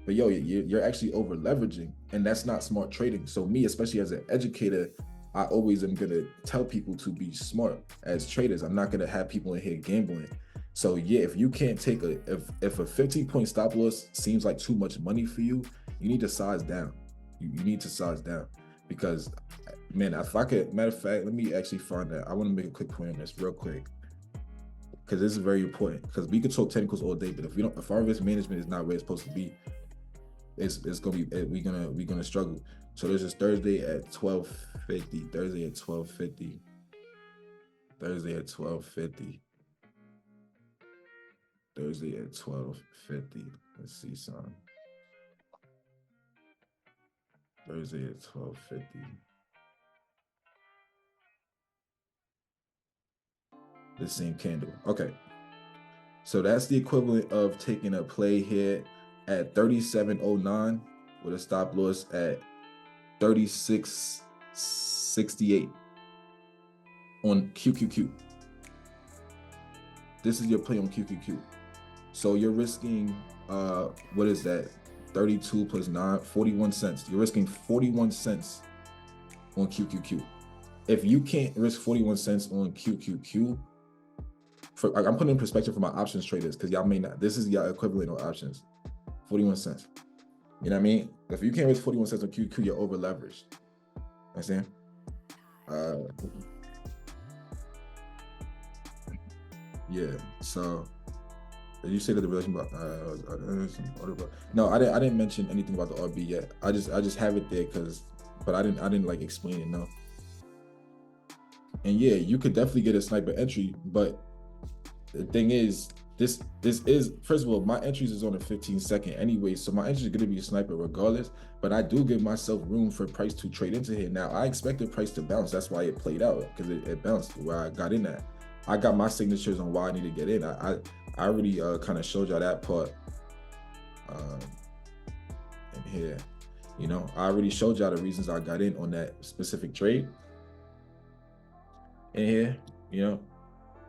But yo, you're actually over leveraging, and that's not smart trading. So me, especially as an educator, I always am gonna tell people to be smart as traders. I'm not gonna have people in here gambling. So yeah, if you can't take if a 15-point stop loss seems like too much money for you, you need to size down. You need to size down, because man, if I could, matter of fact, let me actually find that. I want to make a quick point on this real quick, because this is very important. Because we could talk technicals all day, but if our risk management is not where it's supposed to be, it's gonna be, we're gonna struggle. So this is Thursday at 12:50. Thursday at 12:50. Thursday at 12:50. Thursday at 12:50. Let's see some. Thursday at 12:50. The same candle. Okay. So that's the equivalent of taking a play here at 37.09 with a stop loss at 36.68 on QQQ. This is your play on QQQ. So you're risking, what is that? 32 plus 9, 41 cents. You're risking 41 cents on QQQ. If you can't risk 41 cents on QQQ, I'm putting in perspective for my options traders, because y'all may not, this is your equivalent on options, 41 cents. You know what I mean? If you can't risk 41 cents on QQQ, you're over leveraged. Understand? Yeah, so you say that the relation about no, I didn't mention anything about the RB yet. I just have it there but I didn't like explain it, no. And yeah, you could definitely get a sniper entry, but the thing is, this is, first of all, my entries is on a 15-second anyway, so my entry is going to be a sniper regardless, but I do give myself room for price to trade into here. Now, I expected price to bounce. That's why it played out, because it bounced where I got in at. I got my signatures on why I need to get in. I already kind of showed y'all that part in here. You know, I already showed y'all the reasons I got in on that specific trade in here, you know,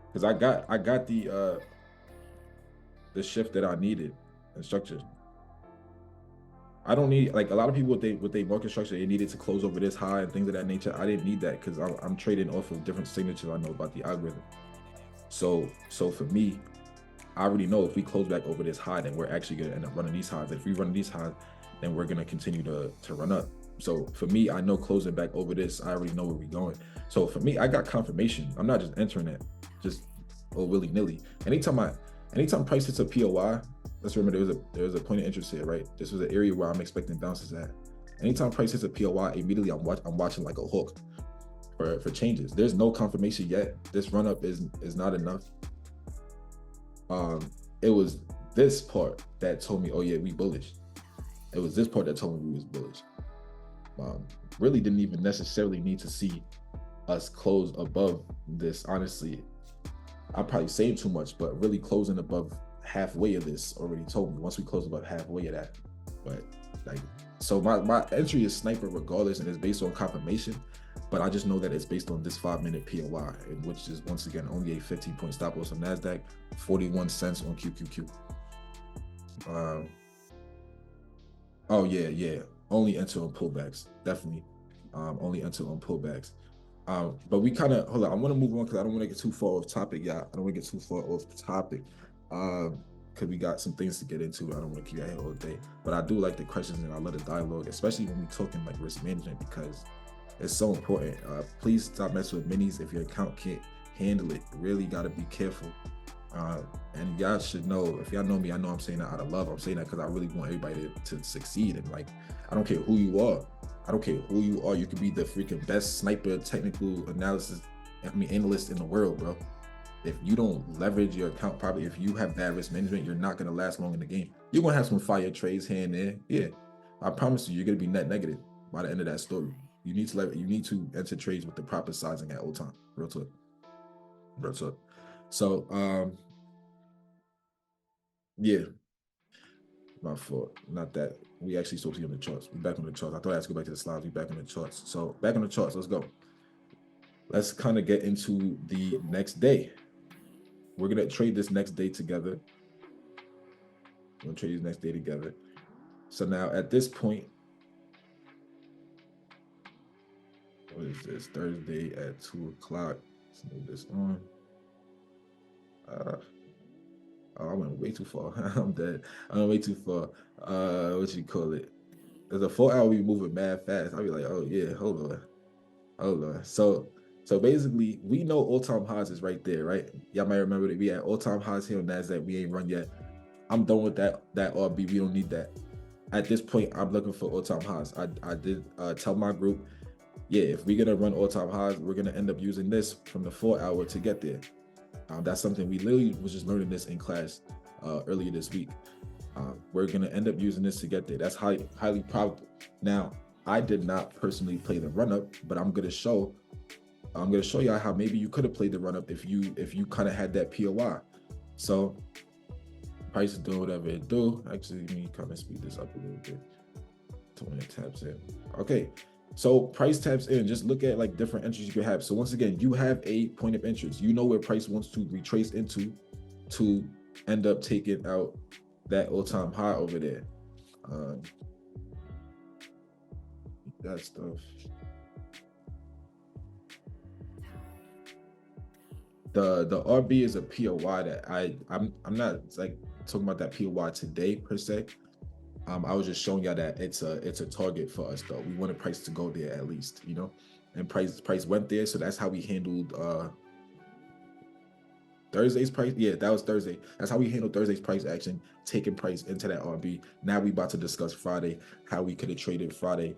because I got the shift that I needed and structure. I don't need, like, a lot of people with they market structure, they needed to close over this high and things of that nature. I didn't need that, because I'm trading off of different signatures I know about the algorithm. So for me, I already know if we close back over this high, then we're actually gonna end up running these highs. If we run these highs, then we're gonna continue to run up. So for me, I know closing back over this, I already know where we're going. So for me, I got confirmation. I'm not just entering it just willy-nilly. Anytime price hits a POI, let's remember there was a point of interest here, right? This was an area where I'm expecting bounces at. Anytime price hits a POI, immediately I'm watching like a hook for changes. There's no confirmation yet. This run up is not enough. It was this part that told me, oh yeah, we bullish. It was this part that told me we was bullish. Really didn't even necessarily need to see us close above this. Honestly, I'm probably saying too much, but really closing above halfway of this already told me once we close above halfway of that. But like, so my entry is sniper regardless, and it's based on confirmation, but I just know that it's based on this 5-minute POI, which is once again only a 15-point stop loss on NASDAQ, 41 cents on QQQ. Oh yeah, only enter on pullbacks, definitely. Only enter on pullbacks. But we kind of, hold on, I want to move on because I don't want to get too far off topic. Yeah, I don't want to get too far off topic. Because we got some things to get into. I don't want to keep that here all day. But I do like the questions and I love the dialogue, especially when we're talking like risk management, because it's so important. Please stop messing with minis if your account can't handle it. Really got to be careful. And y'all should know, if y'all know me, I know I'm saying that out of love. I'm saying that because I really want everybody to succeed. And like, I don't care who you are. I don't care who you are. You could be the freaking best sniper, technical analyst in the world, bro. If you don't leverage your account properly, if you have bad risk management, you're not going to last long in the game. You're going to have some fire trades here and there. Yeah, I promise you, you're going to be net negative by the end of that story. You need to enter trades with the proper sizing at all time. Real talk. So, yeah, my fault. Not that. We actually supposed to be on the charts. We back on the charts. I thought I had to go back to the slides. We back on the charts. So back on the charts. Let's go. Let's kind of get into the next day. We're gonna trade this next day together. We're gonna trade this next day together. So now at this point, what is this? Thursday at 2 o'clock. Let's move this on. I went way too far. I'm dead. I went way too far. What you call it? There's a 4 hour we moving mad fast. I'll be like, oh yeah, hold on. So basically, we know all-time highs is right there, right? Y'all might remember that we had all-time highs here on NASDAQ. We ain't run yet. I'm done with that RB. We don't need that. At this point, I'm looking for all-time highs. I did tell my group, yeah, if we're gonna run all-time highs, we're gonna end up using this from the 4 hour to get there. That's something we literally was just learning this in class earlier this week. We're gonna end up using this to get there. That's highly probable. Now, I did not personally play the run-up, but I'm gonna show y'all how maybe you could have played the run-up if you kind of had that POI. So price is doing whatever it do. Actually, let me kind of speed this up a little bit to when it taps in. Okay, so price taps in. Just look at like different entries you could have. So once again, you have a point of interest. You know where price wants to retrace into to end up taking out that all-time high over there. That stuff. The RB is a POI that I'm not like talking about that POI today per se. I was just showing y'all that it's a target for us though. We wanted price to go there at least, you know, and price went there. So that's how we handled Thursday's price. Yeah, that was Thursday. That's how we handled Thursday's price action, taking price into that RB. Now we about to discuss Friday, how we could have traded Friday.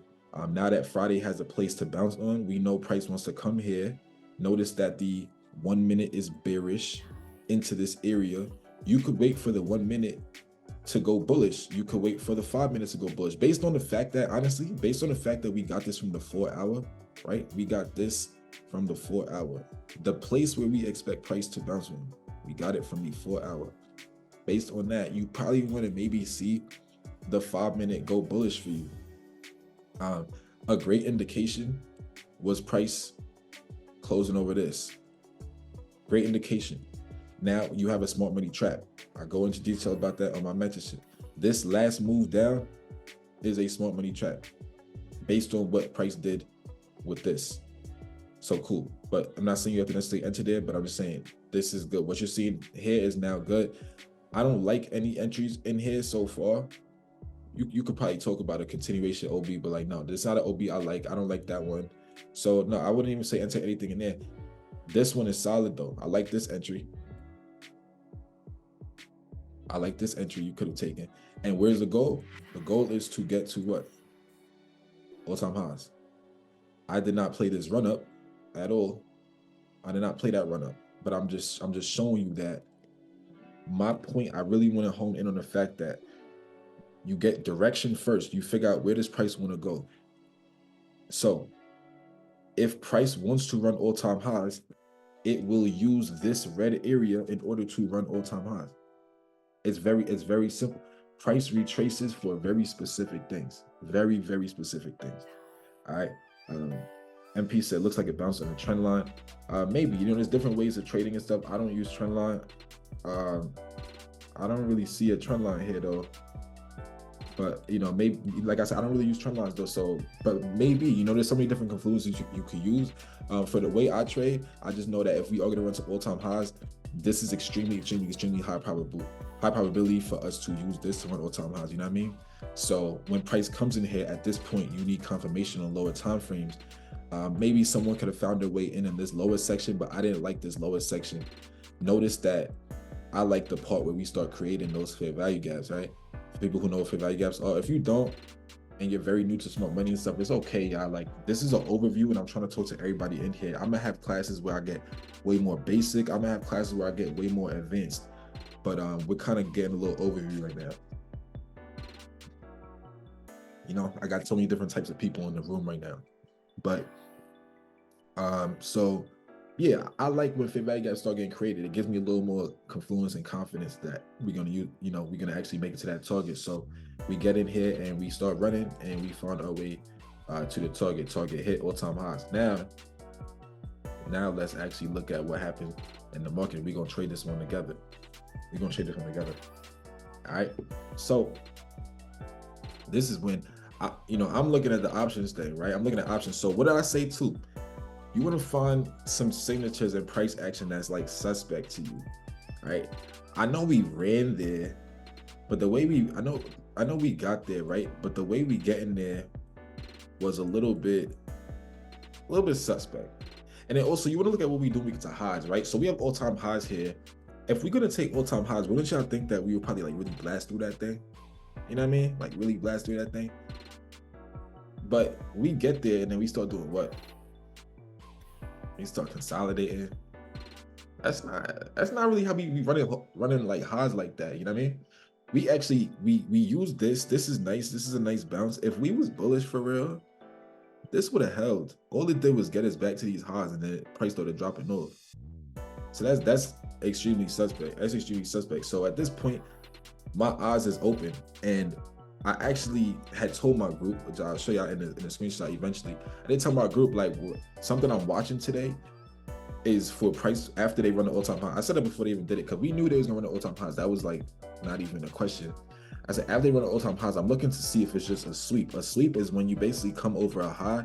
Now that Friday has a place to bounce on, we know price wants to come here. Notice that the 1 minute is bearish into this area. You could wait for the 1 minute to go bullish. You could wait for the 5 minutes to go bullish. Based on the fact that, honestly, we got this from the 4 hour, right? We got this from the 4 hour. The place where we expect price to bounce from, we got it from the 4 hour. Based on that, you probably want to maybe see the 5 minute go bullish for you. A great indication was price closing over this. Great indication. Now you have a smart money trap. I go into detail about that on my mentorship. This last move down is a smart money trap based on what price did with this. So cool. But I'm not saying you have to necessarily enter there, but I'm just saying this is good. What you're seeing here is now good. I don't like any entries in here so far. You could probably talk about a continuation OB, but like, no, this is not an OB I like. I don't like that one. So no, I wouldn't even say enter anything in there. This one is solid though. I like this entry. You could have taken. And where's the goal? The goal is to get to what? All-time highs. I did not play this run-up at all. I did not play that run-up. But I'm just showing you that my point, I really want to hone in on the fact that you get direction first. You figure out where does price want to go. So if price wants to run all-time highs, it will use this red area in order to run all-time highs. It's very simple. Price retraces for very specific things. Very, very specific things. All right. MP said, looks like it bounced on a trend line. Maybe, you know, there's different ways of trading and stuff. I don't use trend line. I don't really see a trend line here though. But, you know, maybe, like I said, I don't really use trend lines though. So, but maybe, you know, there's so many different confluences you could use. For the way I trade, I just know that if we are going to run to all-time highs, this is extremely high probability for us to use this to run all-time highs. You know what I mean? So when price comes in here at this point, you need confirmation on lower time frames. Maybe someone could have found their way in this lower section, but I didn't like this lower section. Notice that I like the part where we start creating those fair value gaps, right? For people who know what fair value gaps are, if you don't, and you're very new to smart money and stuff, it's okay, y'all. Like, this is an overview, and I'm trying to talk to everybody in here. I'm gonna have classes where I get way more basic. I'm gonna have classes where I get way more advanced. But we're kind of getting a little overview right now. You know, I got so many different types of people in the room right now. But so yeah, I like when fair value gaps start getting created. It gives me a little more confluence and confidence that we're gonna use, you know, we're gonna actually make it to that target. So we get in here and we start running and we find our way to the target. Target hit all-time highs. Now let's actually look at what happened in the market. We're gonna trade this one together. All right. So this is when I'm looking at the options thing, right? I'm looking at options. So what did I say too? You want to find some signatures and price action that's like suspect to you, right? I know we ran there, but the way I know we got there, right? But the way we get in there was a little bit suspect. And then also you want to look at what we do when we get to highs, right? So we have all-time highs here. If we're gonna take all-time highs, wouldn't y'all think that we would probably like really blast through that thing? You know what I mean? Like really blast through that thing. But we get there and then we start doing what? We start consolidating. That's not really how we running like highs like that. You know what I mean? We actually we use this. This is nice. This is a nice bounce. If we was bullish for real, this would have held. All it did was get us back to these highs, and then the price started dropping off. So that's extremely suspect. That's extremely suspect. So at this point, my eyes is open, and I actually had told my group, which I'll show y'all in the screenshot eventually. I did tell my group, like, something I'm watching today is for price after they run the all-time high. I said it before they even did it, because we knew they was gonna run the all-time highs. That was like not even a question. I said after they run the all-time highs, I'm looking to see if it's just a sweep. A sweep is when you basically come over a high,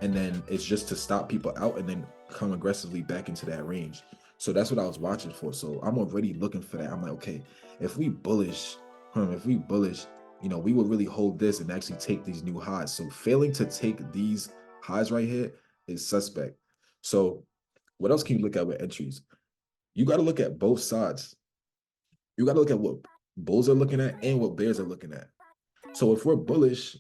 and then it's just to stop people out and then come aggressively back into that range. So that's what I was watching for. So I'm already looking for that. I'm like, okay, if we bullish, we would really hold this and actually take these new highs. So failing to take these highs right here is suspect. So what else can you look at with entries? You got to look at both sides. You got to look at what bulls are looking at and what bears are looking at. So if we're bullish,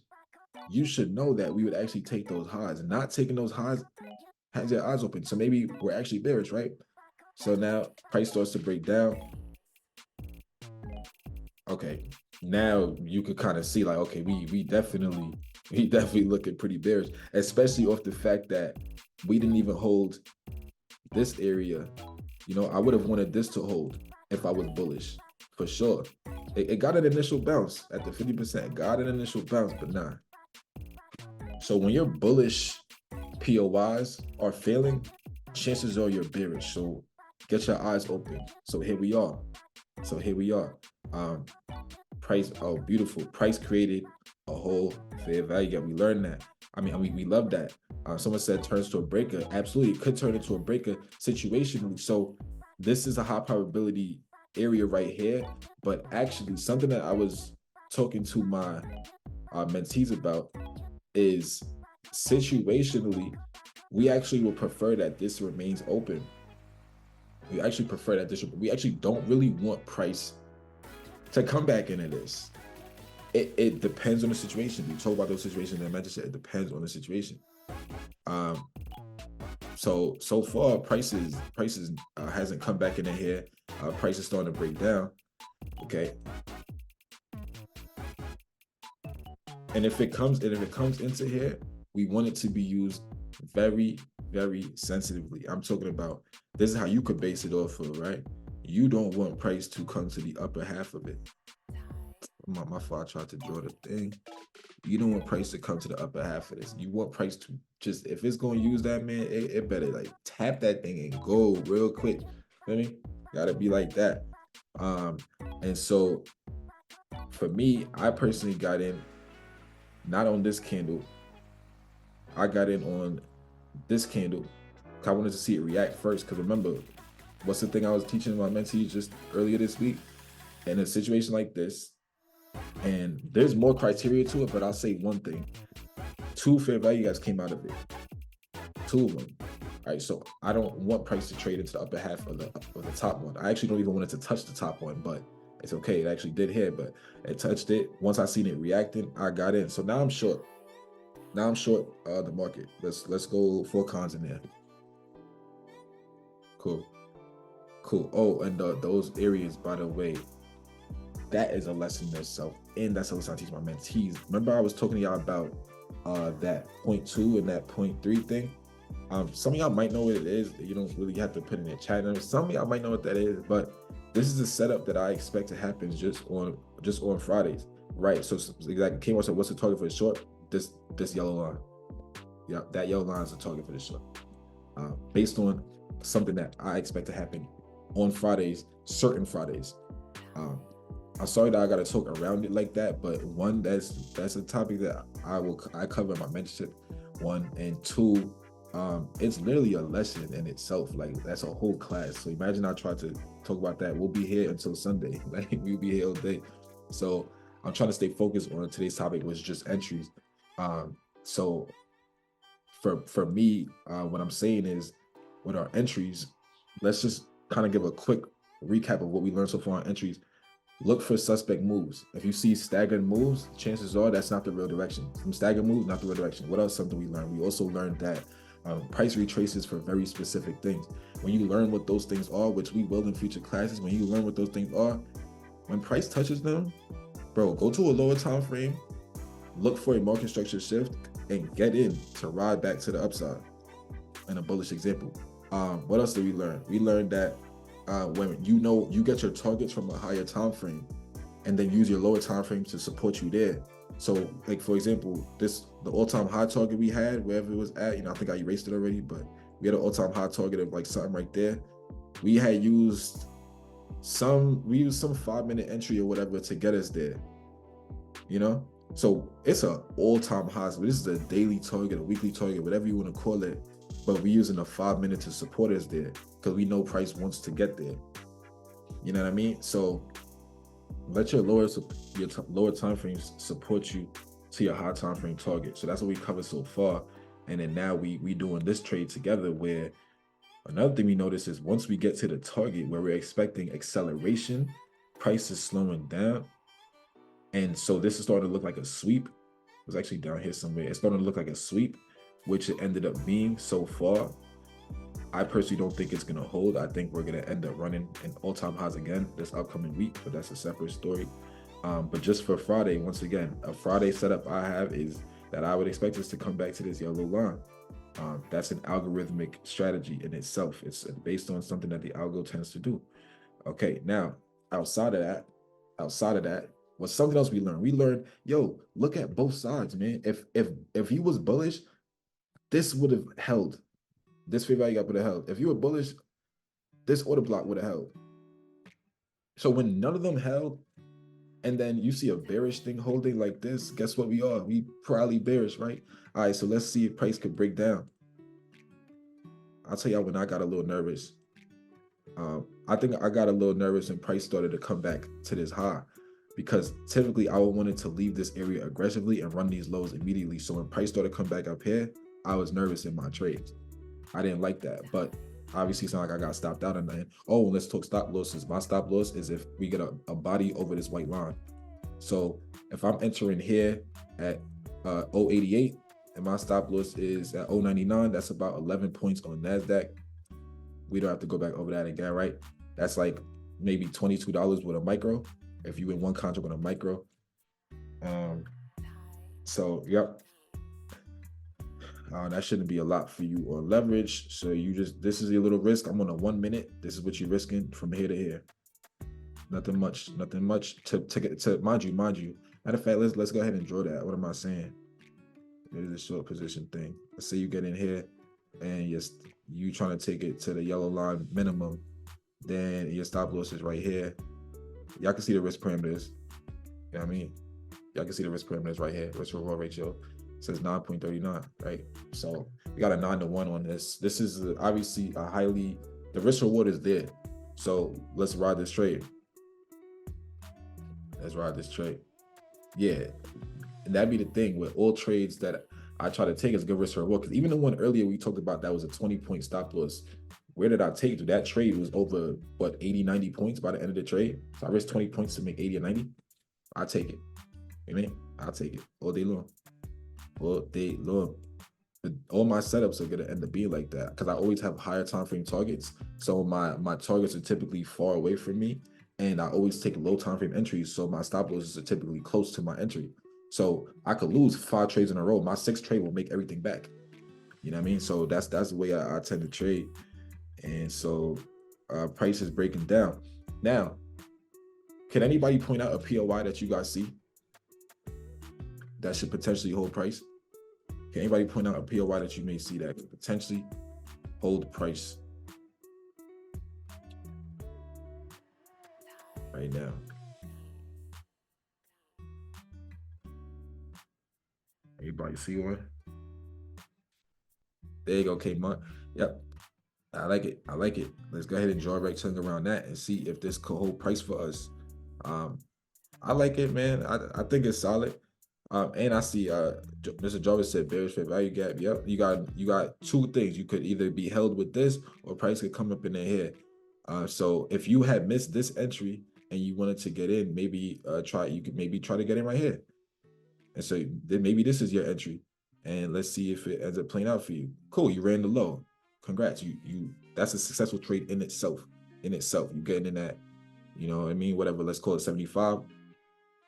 you should know that we would actually take those highs. Not taking those highs has your eyes open. So maybe we're actually bearish, right? So now price starts to break down. Okay, now you could kind of see like, okay, we definitely looking pretty bearish, especially off the fact that we didn't even hold this area. You know, I would have wanted this to hold if I was bullish, for sure. It got an initial bounce at the 50%, got an initial bounce, but nah. So when you're bullish, POIs are failing, chances are you're bearish. So get your eyes open. So here we are. Price, oh, beautiful. Price created a whole fair value gap. We learned that. I mean, we love that. Someone said turns to a breaker. Absolutely, it could turn into a breaker situationally. So this is a high probability area right here. But actually, something that I was talking to my mentees about is situationally, we actually would prefer that this remains open. We actually don't really want price to come back into this. It depends on the situation. We talk about those situations that I mentioned. It depends on the situation. So far prices hasn't come back into here. Price is starting to break down. Okay. And if it comes into here, we want it to be used very, very sensitively. I'm talking about, this is how you could base it off of, right? You don't want price to come to the upper half of it. My fault, I tried to draw the thing. You don't want price to come to the upper half of this. You want price to just, if it's going to use that, man, it better like tap that thing and go real quick. You know what I mean? Gotta be like that. And so for me, I personally got in not on this candle. I got in on this candle. I wanted to see it react first, because remember, what's the thing I was teaching my mentees just earlier this week? In a situation like this, and there's more criteria to it, but I'll say one thing. 2 fair value guys came out of it. 2 of them. All right, so I don't want price to trade into the upper half of the top one. I actually don't even want it to touch the top one, but it's okay. It actually did hit, but it touched it. Once I seen it reacting, I got in. So now I'm short. Now I'm short the market. Let's go 4 cons in there. Cool. Cool. Oh, and those areas, by the way, that is a lesson in itself. And that's a lesson I teach my mentees. Remember I was talking to y'all about that 0.2 and that 0.3 thing? Some of y'all might know what it is. You don't really have to put in the chat. Some of y'all might know what that is, but this is a setup that I expect to happen just on Fridays, right? So exactly, Kmart said, what's the target for the short? This yellow line. Yeah, that yellow line is the target for the short. Based on something that I expect to happen on Fridays, certain Fridays. I'm sorry that I got to talk around it like that, but one, that's a topic that I cover in my mentorship. 1 and 2. It's literally a lesson in itself. Like, that's a whole class. So imagine I try to talk about that. We'll be here until Sunday. Like, we'll be here all day. So I'm trying to stay focused on today's topic, which is just entries. So for me, what I'm saying is, with our entries, let's just kind of give a quick recap of what we learned so far on entries. Look for suspect moves. If you see staggered moves, chances are that's not the real direction. Some staggered moves, not the real direction. What else? Something we learned. We also learned that price retraces for very specific things. When you learn what those things are, which we will in future classes, when you learn what those things are, when price touches them, bro, go to a lower time frame, look for a market structure shift, and get in to ride back to the upside. In a bullish example. What else did we learn? We learned that when you get your targets from a higher time frame, and then use your lower time frame to support you there. So, like, for example, the all-time high target we had, wherever it was at, I think I erased it already, but we had an all-time high target of like something right there. We had used some 5-minute entry or whatever to get us there. So it's an all-time high. So this is a daily target, a weekly target, whatever you want to call it. But we're using a 5-minute to support us there because we know price wants to get there. You know what I mean? So let your lower time frames support you to your high time frame target. So that's what we covered so far. And then now we doing this trade together, where another thing we notice is once we get to the target where we're expecting acceleration, price is slowing down. And so this is starting to look like a sweep. It was actually down here somewhere. It's starting to look like a sweep, which it ended up being so far. I personally don't think it's going to hold. I think we're going to end up running an all-time highs again this upcoming week, but that's a separate story. But just for Friday, once again, a Friday setup I have is that I would expect us to come back to this yellow line. That's an algorithmic strategy in itself. It's based on something that the algo tends to do. Okay, now, outside of that, what's something else we learned? We learned, look at both sides, man. If he was bullish, this would have held. This fair value gap would have held. If you were bullish, this order block would have held. So when none of them held, and then you see a bearish thing holding like this, guess what we are? We probably bearish, right? All right, so let's see if price could break down. I'll tell y'all when I got a little nervous. I think I got a little nervous when price started to come back to this high, because typically I would wanted to leave this area aggressively and run these lows immediately. So when price started to come back up here, I was nervous in my trades. I didn't like that, but obviously it's not like I got stopped out or nothing. Oh, let's talk stop losses. My stop loss is if we get a body over this white line. So if I'm entering here at 088 and my stop loss is at 099, that's about 11 points on NASDAQ. We don't have to go back over that again, right? That's like maybe $22 with a micro, if you in one contract with a micro. So, yep. That shouldn't be a lot for you on leverage. So this is your little risk. I'm on a 1 minute. This is what you're risking from here to here. Nothing much to mind you. Matter of fact, let's go ahead and draw that. What am I saying? It is a short position thing. Let's say you get in here and you trying to take it to the yellow line minimum. Then your stop loss is right here. Y'all can see the risk parameters. You know what I mean? Y'all can see the risk parameters right here. Risk reward ratio. Says 9.39, right? So we got a 9-to-1 on this. This is obviously the risk reward is there. So let's ride this trade. Yeah, and that'd be the thing with all trades that I try to take as good risk or reward. Because even the one earlier we talked about that was a 20-point stop loss. Where did I take to? That trade was over what 80, 90 points by the end of the trade. So I risked 20 points to make 80 or 90. I take it. You know what I mean? I'll take it all day long. All day long. All my setups are gonna end up being like that because I always have higher time frame targets. So my targets are typically far away from me, and I always take low time frame entries. So my stop losses are typically close to my entry. So I could lose 5 trades in a row. My 6th trade will make everything back. You know what I mean? So that's the way I tend to trade. And so price is breaking down. Now, can anybody point out a POI that you guys see that should potentially hold price? Can anybody point out a POI that you may see that could potentially hold price right now? Anybody see one? There you go, Kmart. Yep. I like it. I like it. Let's go ahead and draw a rectangle around that and see if this could hold price for us. I like it, man. I think it's solid. And I see Mr. Jarvis said bearish fair value gap. Yep. You got 2 things. You could either be held with this or price could come up in the here. So if you had missed this entry and you wanted to get in, maybe you could maybe try to get in right here. And so then maybe this is your entry. And let's see if it ends up playing out for you. Cool, you ran the low. Congrats. You that's a successful trade in itself. You getting in that, you know what I mean? Whatever, let's call it 75.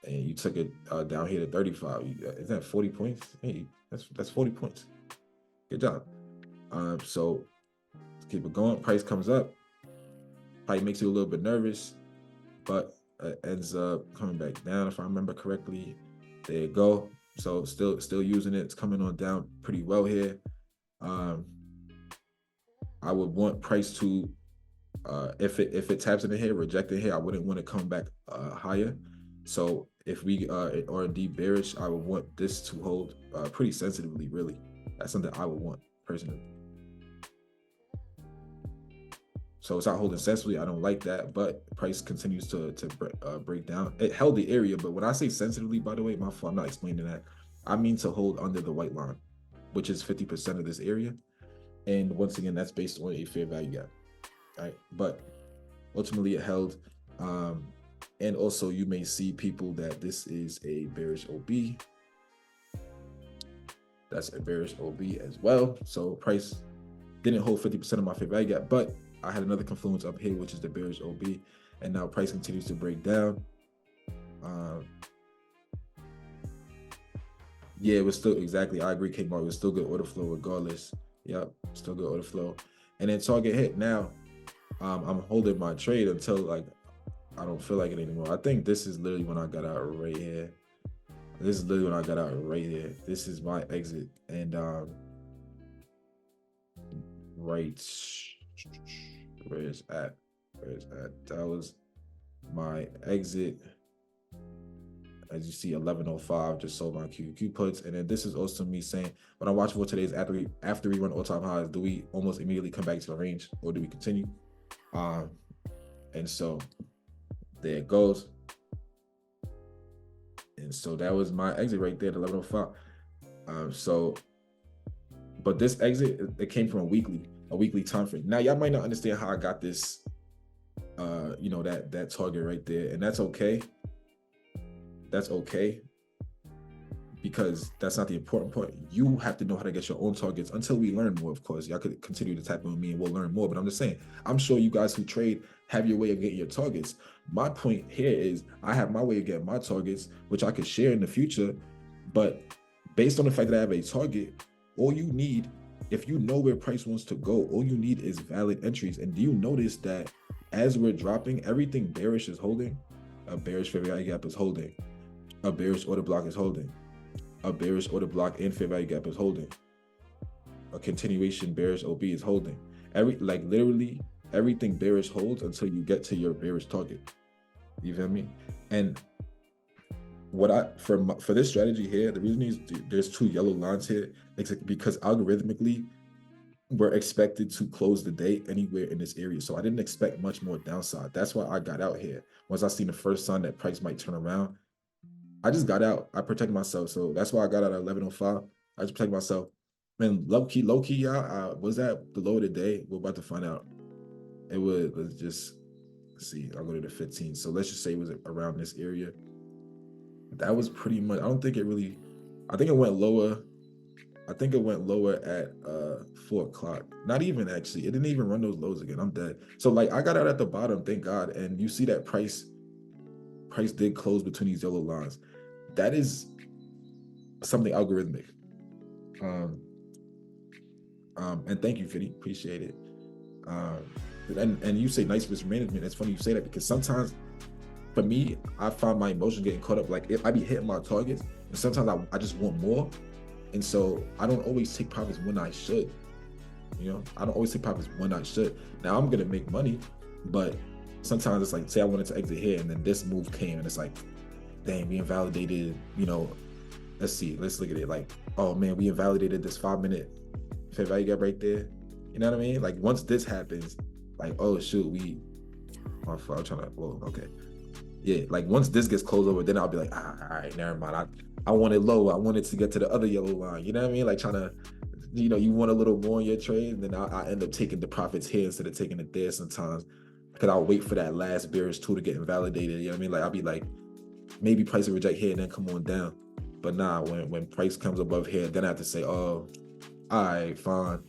And you took it down here to 35. Is that 40 points? Hey, that's 40 points. Good job. So let's keep it going. Price comes up. Probably makes you a little bit nervous, but ends up coming back down if I remember correctly. There you go. So still using it. It's coming on down pretty well here. I would want price to if it taps in here, reject it here, I wouldn't want to come back higher. So if we are indeed bearish, I would want this to hold pretty sensitively, really. That's something I would want personally. So it's not holding sensitively. I don't like that, but price continues to break down. It held the area, but when I say sensitively, by the way, my fault, I'm not explaining that. I mean to hold under the white line, which is 50% of this area. And once again, that's based on a fair value gap. All right, but ultimately it held. And also you may see people that this is a bearish OB. That's a bearish OB as well. So price didn't hold 50% of my fair value gap, but I had another confluence up here, which is the bearish OB. And now price continues to break down. Yeah, it was still, exactly, I agree, Kmart, it was still good order flow regardless. Yep, still good order flow. And then target hit. Now, I'm holding my trade until like I don't feel like it anymore. I think this is literally when I got out right here. This is literally when I got out right here. This is my exit. And right, where's that? That was my exit. As you see, 1105 just sold my QQ puts. And then this is also me saying, what I'm watching for today is after we run all-time highs, do we almost immediately come back to the range or do we continue? And so there it goes. And so that was my exit right there at 1105. So, but this exit, it came from a weekly time frame. Now y'all might not understand how I got this, you know, that target right there, and that's okay. That's okay, because that's not the important part. You have to know how to get your own targets until we learn more, of course. Y'all could continue to tap in with me and we'll learn more, but I'm just saying, I'm sure you guys who trade have your way of getting your targets. My point here is I have my way of getting my targets, which I could share in the future, but based on the fact that I have a target, all you need, if you know where price wants to go, all you need is valid entries. And do you notice that as we're dropping, everything bearish is holding? A bearish fair value gap is holding. A bearish order block is holding. A bearish order block and fair value gap is holding. A continuation bearish OB is holding. Literally everything bearish holds until you get to your bearish target. You feel me? And what for this strategy here, the reason is there's 2 yellow lines here, because algorithmically we're expected to close the day anywhere in this area. So I didn't expect much more downside. That's why I got out here. Once I seen the first sign that price might turn around, I just got out. I protected myself. So that's why I got out at 1105. I just protect myself. Man, low key, y'all. Was that the low of the day? We're about to find out. It was. Let's see. I'll go to the 15. So let's just say it was around this area. That was pretty much. I don't think it really. I think it went lower. I think it went lower at 4 o'clock. Not even actually. It didn't even run those lows again. I'm dead. So like I got out at the bottom, thank God. And you see that price did close between these yellow lines. That is something algorithmic. And thank you, Fiddy. Appreciate it. And you say nice risk management. It's funny you say that because sometimes for me, I find my emotions getting caught up. Like if I be hitting my targets, and sometimes I just want more. And so I don't always take profits when I should. You know, I don't always take profits when I should. Now I'm gonna make money, but sometimes it's like, say I wanted to exit here and then this move came and it's like, dang, we invalidated, you know, let's look at it like, oh man, we invalidated this 5-minute fair value gap right there. You know what I mean? Like once this happens, like, oh shoot, I'm trying to, whoa, okay. Yeah, like once this gets closed over, then I'll be like, all right, never mind. I wanted low. I wanted to get to the other yellow line. You know what I mean? Like trying to, you know, you want a little more in your trade, and then I end up taking the profits here instead of taking it there sometimes. Because I'll wait for that last bearish tool to get invalidated. You know what I mean? Like I'll be like, maybe price will reject here and then come on down. But nah, when price comes above here, then I have to say, oh, all right, fine.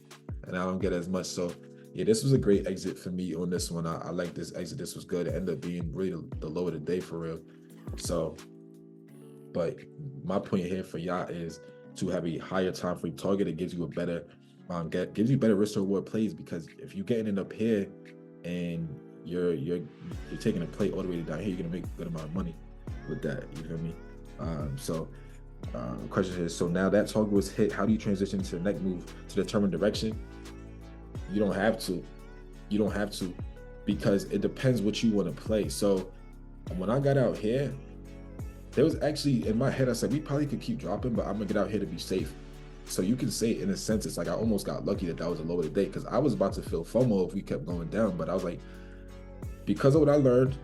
And I don't get as much. So yeah, this was a great exit for me on this one. I like this exit. This was good. It ended up being really the low of the day for real. So, but my point here for y'all is to have a higher time frame target. It gives you a better, gives you better risk to reward plays, because if you're getting it up here and you're taking a play all the way down here, you're gonna make a good amount of money with that. You feel me? The question is, so now that target was hit, how do you transition to the next move to determine direction? You don't have to, because it depends what you want to play. So when I got out here, there was actually in my head, I said we probably could keep dropping, but I'm gonna get out here to be safe. So you can say in a sense, it's like I almost got lucky that was a low of the day, because I was about to feel FOMO if we kept going down. But I was like, because of what I learned,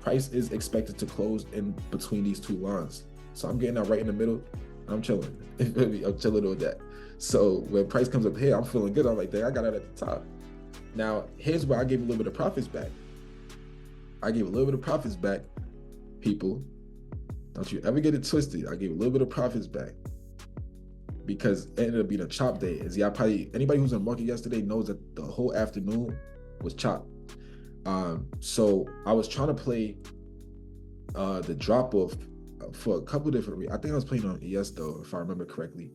price is expected to close in between these two lines. So I'm getting out right in the middle. I'm chilling. I'm chilling on that. So when price comes up here, I'm feeling good. I'm like, dang, I got it at the top. Now, here's where I gave a little bit of profits back. People. Don't you ever get it twisted. I gave a little bit of profits back because it ended up being a chop day. Anybody who's in the market yesterday knows that the whole afternoon was chop. So I was trying to play the drop off for a couple different reasons. I think I was playing on ES though, if I remember correctly.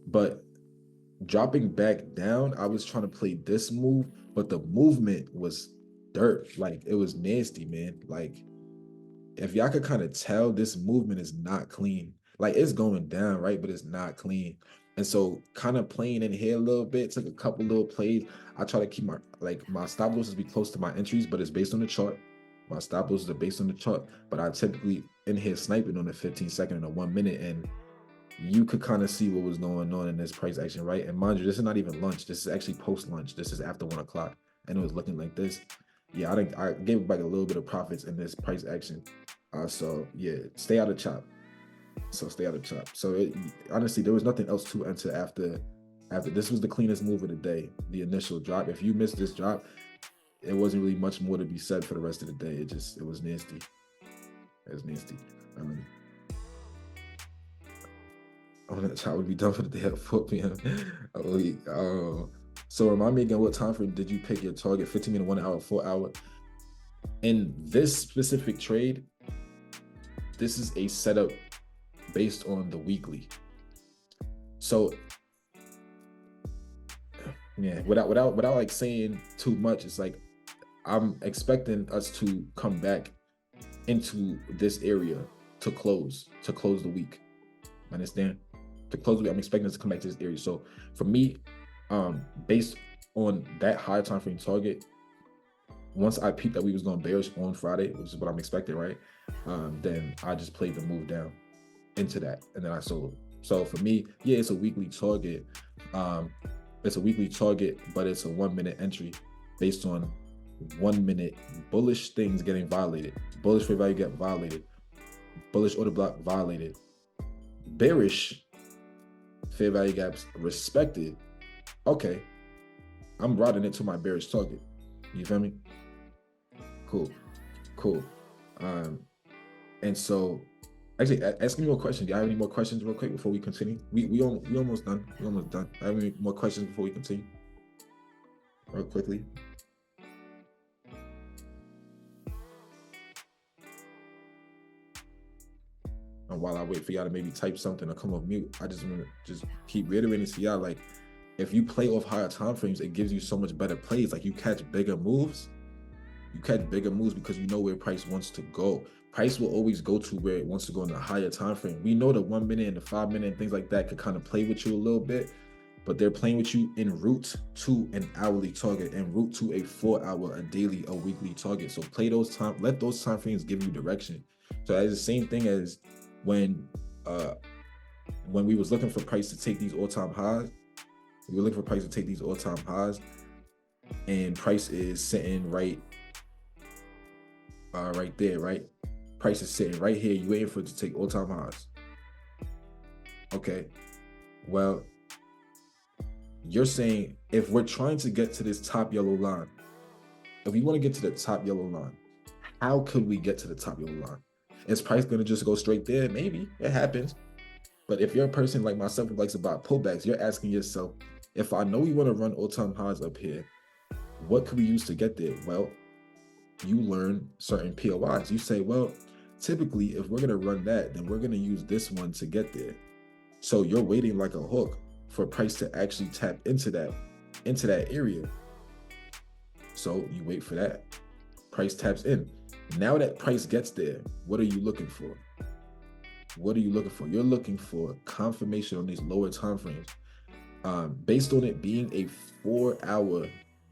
But dropping back down, I was trying to play this move, but the movement was dirt. Like it was nasty, man. Like if y'all could kind of tell, this movement is not clean. Like it's going down, right? But it's not clean. And so kind of playing in here a little bit, took a couple little plays. I try to keep my stop losses be close to my entries, but it's based on the chart. My stop losses are based on the chart, but I typically in here sniping on the 15-second and a 1 minute, and you could kind of see what was going on in this price action, right? And mind you, this is not even lunch. This is actually post lunch. This is after 1 o'clock, and it was looking like this. Yeah, I gave back a little bit of profits in this price action. So yeah, stay out of chop. So honestly, there was nothing else to enter after this was the cleanest move of the day. The initial drop. If you missed this drop, it wasn't really much more to be said for the rest of the day. It was nasty. It was nasty. That chop would be done for the day at 4 p.m. So remind me again, what time frame did you pick your target? 15 minute, 1 hour, 4 hour. In this specific trade, this is a setup based on the weekly. So yeah, without like saying too much, it's like I'm expecting us to come back into this area to close the week. Understand? To close the week, I'm expecting us to come back to this area. So for me, based on that higher time frame target, once I peeped that we was going bearish on Friday, which is what I'm expecting, right? Then I just played the move down into that, and then I sold. So for me, yeah, it's a weekly target. It's a weekly target, but it's a 1 minute entry based on 1 minute bullish things getting violated. Bullish fair value get violated. Bullish order block violated. Bearish fair value gaps respected, okay, I'm routing it to my bearish target. You feel me? Cool. And so actually ask me more questions. Do you have any more questions real quick before we continue? We almost done. We almost done. I have any more questions before we continue? Real quickly. And while I wait for y'all to maybe type something or come off mute, I just want to just keep reiterating to y'all, like, if you play off higher time frames, it gives you so much better plays. Like, you catch bigger moves. You catch bigger moves because you know where price wants to go. Price will always go to where it wants to go in a higher time frame. We know the 1 minute and the 5 minute and things like that could kind of play with you a little bit, but they're playing with you en route to an hourly target, en route to a 4 hour, a daily, a weekly target. So play those time, let those time frames give you direction. So it's the same thing as when we was looking for price to take these all-time highs. We were looking for price to take these all-time highs, and price is sitting right there, right? Price is sitting right here. You waiting for it to take all-time highs. Okay. Well, you're saying if we're trying to get to this top yellow line, if we want to get to the top yellow line, how could we get to the top yellow line? Is price going to just go straight there? Maybe. It happens. But if you're a person like myself who likes to buy pullbacks, you're asking yourself, if I know we want to run all-time highs up here, what could we use to get there? Well, you learn certain POIs. You say, well, typically, if we're going to run that, then we're going to use this one to get there. So you're waiting like a hook for price to actually tap into that area. So you wait for that. Price taps in. Now that price gets there, what are you looking for? What are you looking for? You're looking for confirmation on these lower time frames, based on it being a 4 hour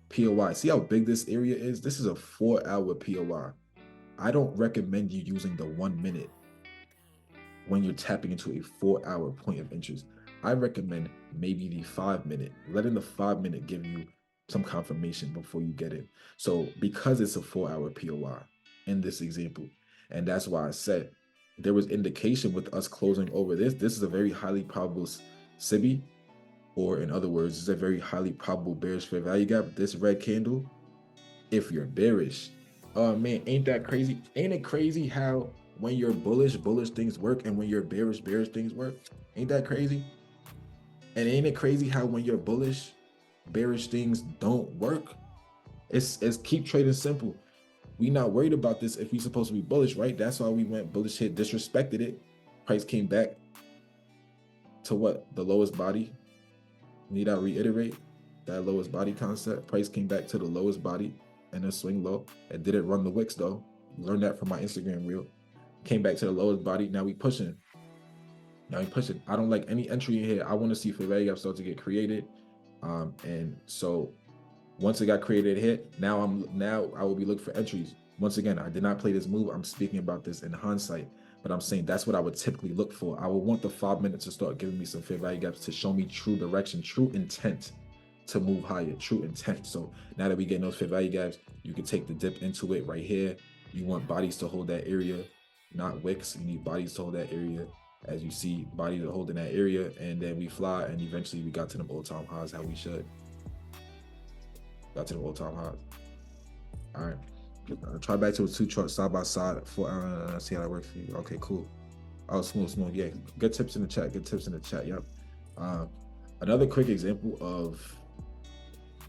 POI. See how big this area is? This is a 4 hour POI. I don't recommend you using the 1 minute when you're tapping into a 4 hour point of interest. I recommend maybe the 5 minute, letting the 5 minute give you some confirmation before you get in. So because it's a 4 hour POI in this example, and that's why I said there was indication with us closing over this. This is a very highly probable SIBI, or in other words, it's a very highly probable bearish fair value gap. This red candle, if you're bearish, oh man, ain't that crazy? Ain't it crazy how when you're bullish things work, and when you're bearish things work? Ain't that crazy? And ain't it crazy how when you're bullish, bearish things don't work? It's keep trading simple. We not worried about this if we supposed to be bullish, right? That's why we went bullish hit, disrespected it. Price came back to what? The lowest body. Need I reiterate that lowest body concept? Price came back to the lowest body and a swing low. It didn't run the wicks though. Learned that from my Instagram reel. Came back to the lowest body. Now we pushing. I don't like any entry in here. I want to see fair value gaps start to get created. And so once it got created hit, now I will be looking for entries. Once again, I did not play this move. I'm speaking about this in hindsight, but I'm saying that's what I would typically look for. I would want the 5 minutes to start giving me some fair value gaps to show me true direction, true intent to move higher, true intent. So now that we get those fair value gaps, you can take the dip into it right here. You want bodies to hold that area, not wicks. You need bodies to hold that area. As you see, bodies are holding that area, and then we fly, and eventually we got to them all-time highs how we should. Got to the all-time highs. All right. Try back to a 2 chart side by side for see how that works for you. Okay, cool. Oh, smooth. Yeah, good tips in the chat. Yep. Another quick example of,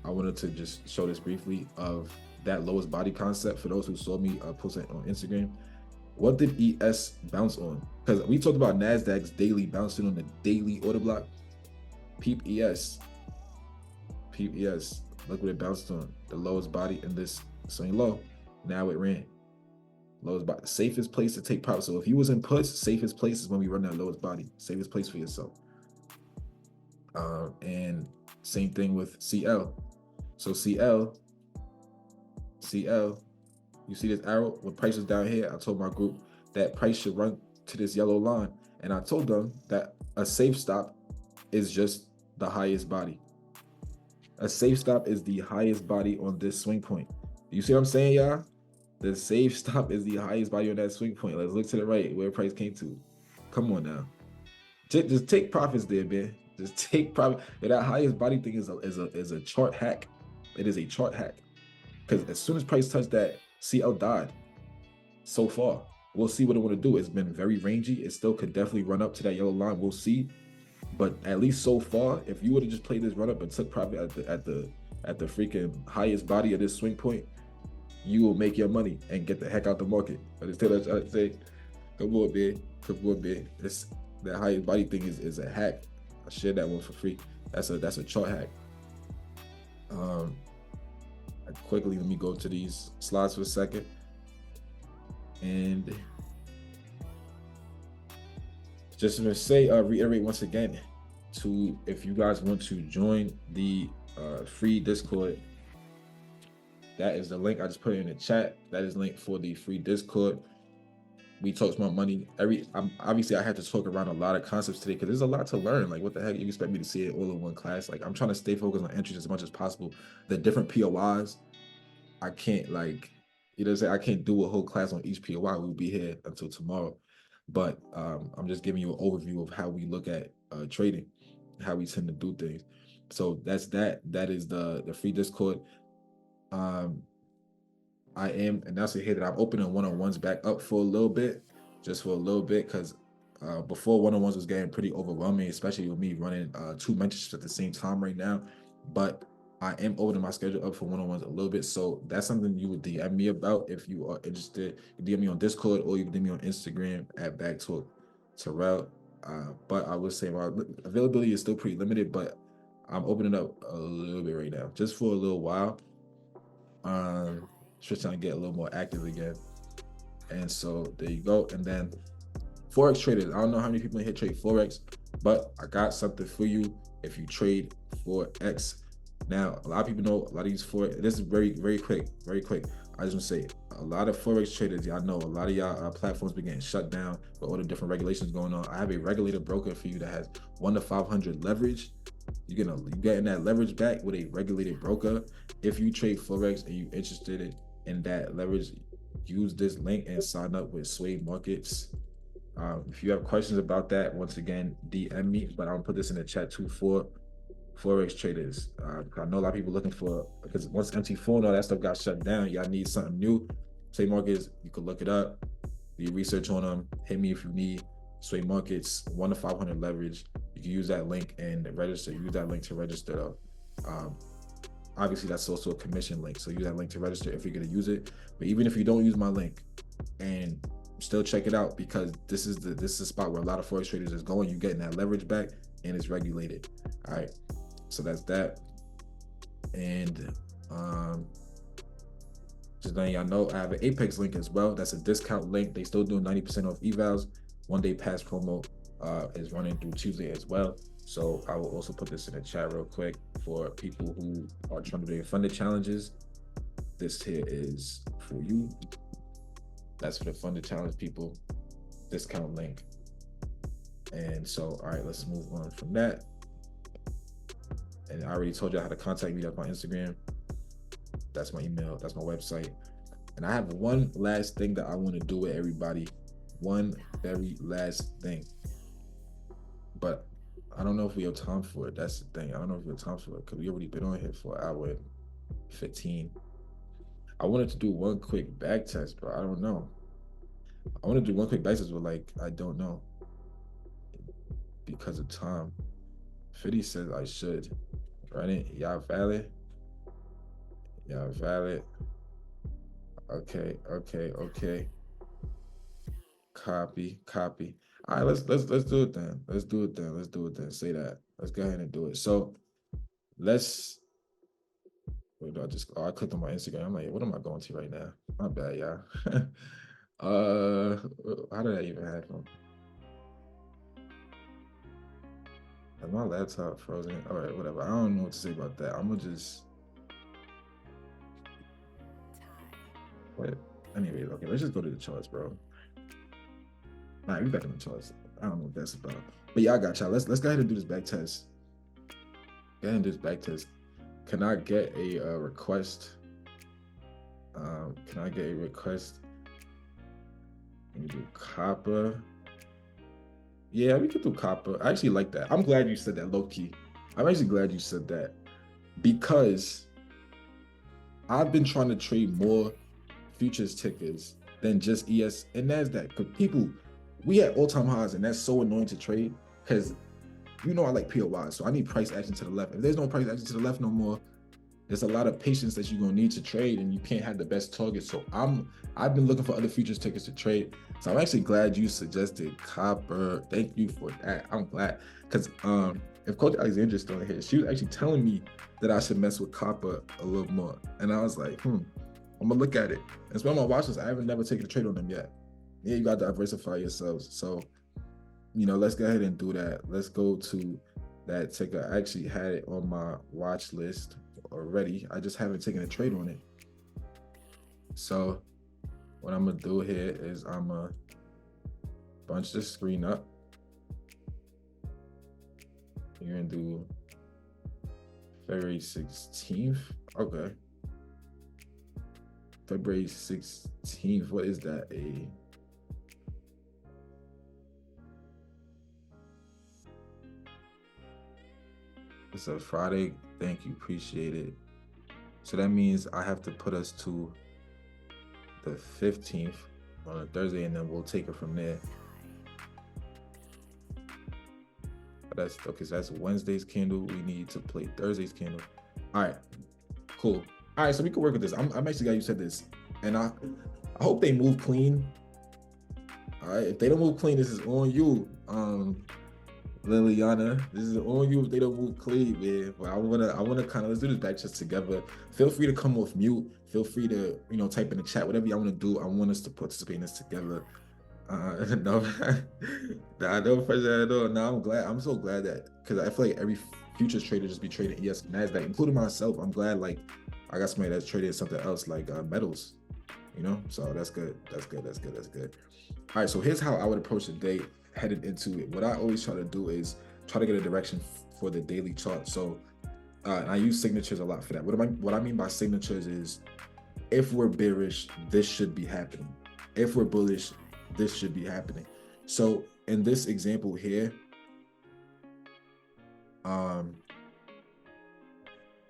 I wanted to just show this briefly, of that lowest body concept for those who saw me post it on Instagram. What did ES bounce on? Because we talked about NASDAQ's daily bouncing on the daily order block. Peep ES. Look what it bounced on. The lowest body in this swing low. Now it ran. Lowest body. Safest place to take profit. So if you was in puts, safest place is when we run that lowest body. Safest place for yourself. And same thing with CL. So CL, you see this arrow? When price is down here, I told my group that price should run to this yellow line. And I told them that a safe stop is just the highest body. A safe stop is the highest body on this swing point. You see what I'm saying, y'all? The safe stop is the highest body on that swing point. Let's look to the right where price came to. Come on now. Just take profits there, man. Just take profit. And that highest body thing is a chart hack. It is a chart hack. Because as soon as price touched that, CL died so far. We'll see what it want to do. It's been very rangy. It still could definitely run up to that yellow line. We'll see. But at least so far, if you would have just played this run up and took profit at the freaking highest body of this swing point, you will make your money and get the heck out the market. Understand what I'm trying to say? Come on, man. Come on, man. That highest body thing is a hack. I shared that one for free. That's a chart hack. Quickly, let me go to these slides for a second. And just to say, reiterate once again, if you guys want to join the free Discord, that is the link. I just put it in the chat. That is link for the free Discord. We talk smart money. Obviously I had to talk around a lot of concepts today because there's a lot to learn. Like, what the heck, you expect me to see it all in one class? Like, I'm trying to stay focused on entries as much as possible. The different POIs, I can't, like, you know what I'm saying? I can't do a whole class on each POI. We'll be here until tomorrow. But I'm just giving you an overview of how we look at trading, how we tend to do things. So that's that. That is the free Discord. I am announcing here that I'm opening one-on-ones back up for a little bit, just for a little bit, because before one-on-ones was getting pretty overwhelming, especially with me running 2 mentorships at the same time right now. But I am opening my schedule up for one-on-ones a little bit, so that's something you would DM me about if you are interested. You DM me on Discord or you can DM me on Instagram at Backtalk Terrell. But I would say my availability is still pretty limited, but I'm opening up a little bit right now, just for a little while. Just trying to get a little more active again. And so there you go. And then Forex traders, I don't know how many people in here trade Forex, but I got something for you if you trade Forex. Now, a lot of people know a lot of these Forex. This is very quick. I just want to say, a lot of Forex traders, y'all know a lot of y'all platforms been getting shut down with all the different regulations going on. I have a regulated broker for you that has 1 to 500 leverage. You're getting that leverage back with a regulated broker. If you trade Forex and you're interested in that leverage, use this link and sign up with Sway Markets. If you have questions about that, once again, DM me, but I'll put this in the chat too for Forex traders. I know a lot of people looking for, because once MT4 and all that stuff got shut down, y'all need something new. Sway Markets, you can look it up, do your research on them, hit me if you need. Sway Markets, 1 to 500 leverage. You can use that link and register. Use that link to register though. Obviously that's also a commission link, so use that link to register if you're going to use it. But even if you don't use my link, and still check it out, because this is the spot where a lot of Forex traders is going. You're getting that leverage back and it's regulated. All right, so that's that. And just letting y'all know, I have an Apex link as well. That's a discount link. They still doing 90% off evals. 1 day pass promo is running through Tuesday as well. So I will also put this in the chat real quick for people who are trying to do funded challenges. This here is for you. That's for the funded challenge people, discount link. And so, all right, let's move on from that. And I already told you how to contact me. That's my Instagram. That's my email. That's my website. And I have one last thing that I want to do with everybody. One very last thing. But I don't know if we have time for it. That's the thing. I don't know if we have time for it because we already been on here for an hour and 15. I wanted to do one quick back test, but I don't know. I want to do one quick back test, but like, I don't know because of time. Fiddy says I should. Run it. Y'all valid? Y'all valid? Okay. Copy. All right, let's do it then. Let's do it then. Say that. Let's go ahead and do it. So let's. Wait, I clicked on my Instagram. I'm like, what am I going to right now? My bad, y'all. How did that even happen? Is my laptop frozen? All right, whatever. I don't know what to say about that. I'm gonna just. Wait. Anyway, okay, let's just go to the charts, bro. All right, we back in the charts. I don't know what that's about. But yeah, I got y'all. Let's go ahead and do this back test. Go ahead and do this back test. Can I get a request? Can I get a request? Let me do copper. Yeah, we could do copper. I actually like that. I'm glad you said that, low key. I'm actually glad you said that because I've been trying to trade more futures tickers than just ES and NASDAQ. Because people, we had all-time highs, and that's so annoying to trade because you know I like POY, so I need price action to the left. If there's no price action to the left no more, there's a lot of patience that you're gonna need to trade, and you can't have the best target. So I've been looking for other futures tickers to trade. So I'm actually glad you suggested copper. Thank you for that. I'm glad because if Coach Alexandra's still in here, she was actually telling me that I should mess with copper a little more, and I was like, I'm gonna look at it. And it's on my watch list. I haven't never taken a trade on them yet. Yeah, you got to diversify yourselves. So let's go ahead and do that. Let's go to that ticker. I actually had it on my watch list already. I just haven't taken a trade on it. So what I'm gonna do here is I'm gonna bunch the screen up. You're gonna do February 16th. Okay. February 16th. What is that? It's a Friday. Thank you. Appreciate it. So that means I have to put us to the 15th on a Thursday, and then we'll take it from there. That's okay. So that's Wednesday's candle. We need to play Thursday's candle. All right, cool. All right, so we can work with this. I'm actually glad you said this, and I hope they move clean. All right, if they don't move clean, this is on you, Liliana. This is on you if they don't move clean, man. But I wanna kind of let's do this back just together. Feel free to come off mute. Feel free to type in the chat whatever y'all want to do. I want us to participate in this together. No, nah, no pressure at all. No, I'm glad. I'm so glad that because I feel like every futures trader just be trading ES and NASDAQ, including myself. I'm glad like I got somebody that's traded something else like metals, so that's good. That's good. All right, so here's how I would approach the day headed into it. What I always try to do is try to get a direction for the daily chart. So and I use signatures a lot for that. What I mean by signatures is if we're bearish, this should be happening. If we're bullish, this should be happening. So in this example here,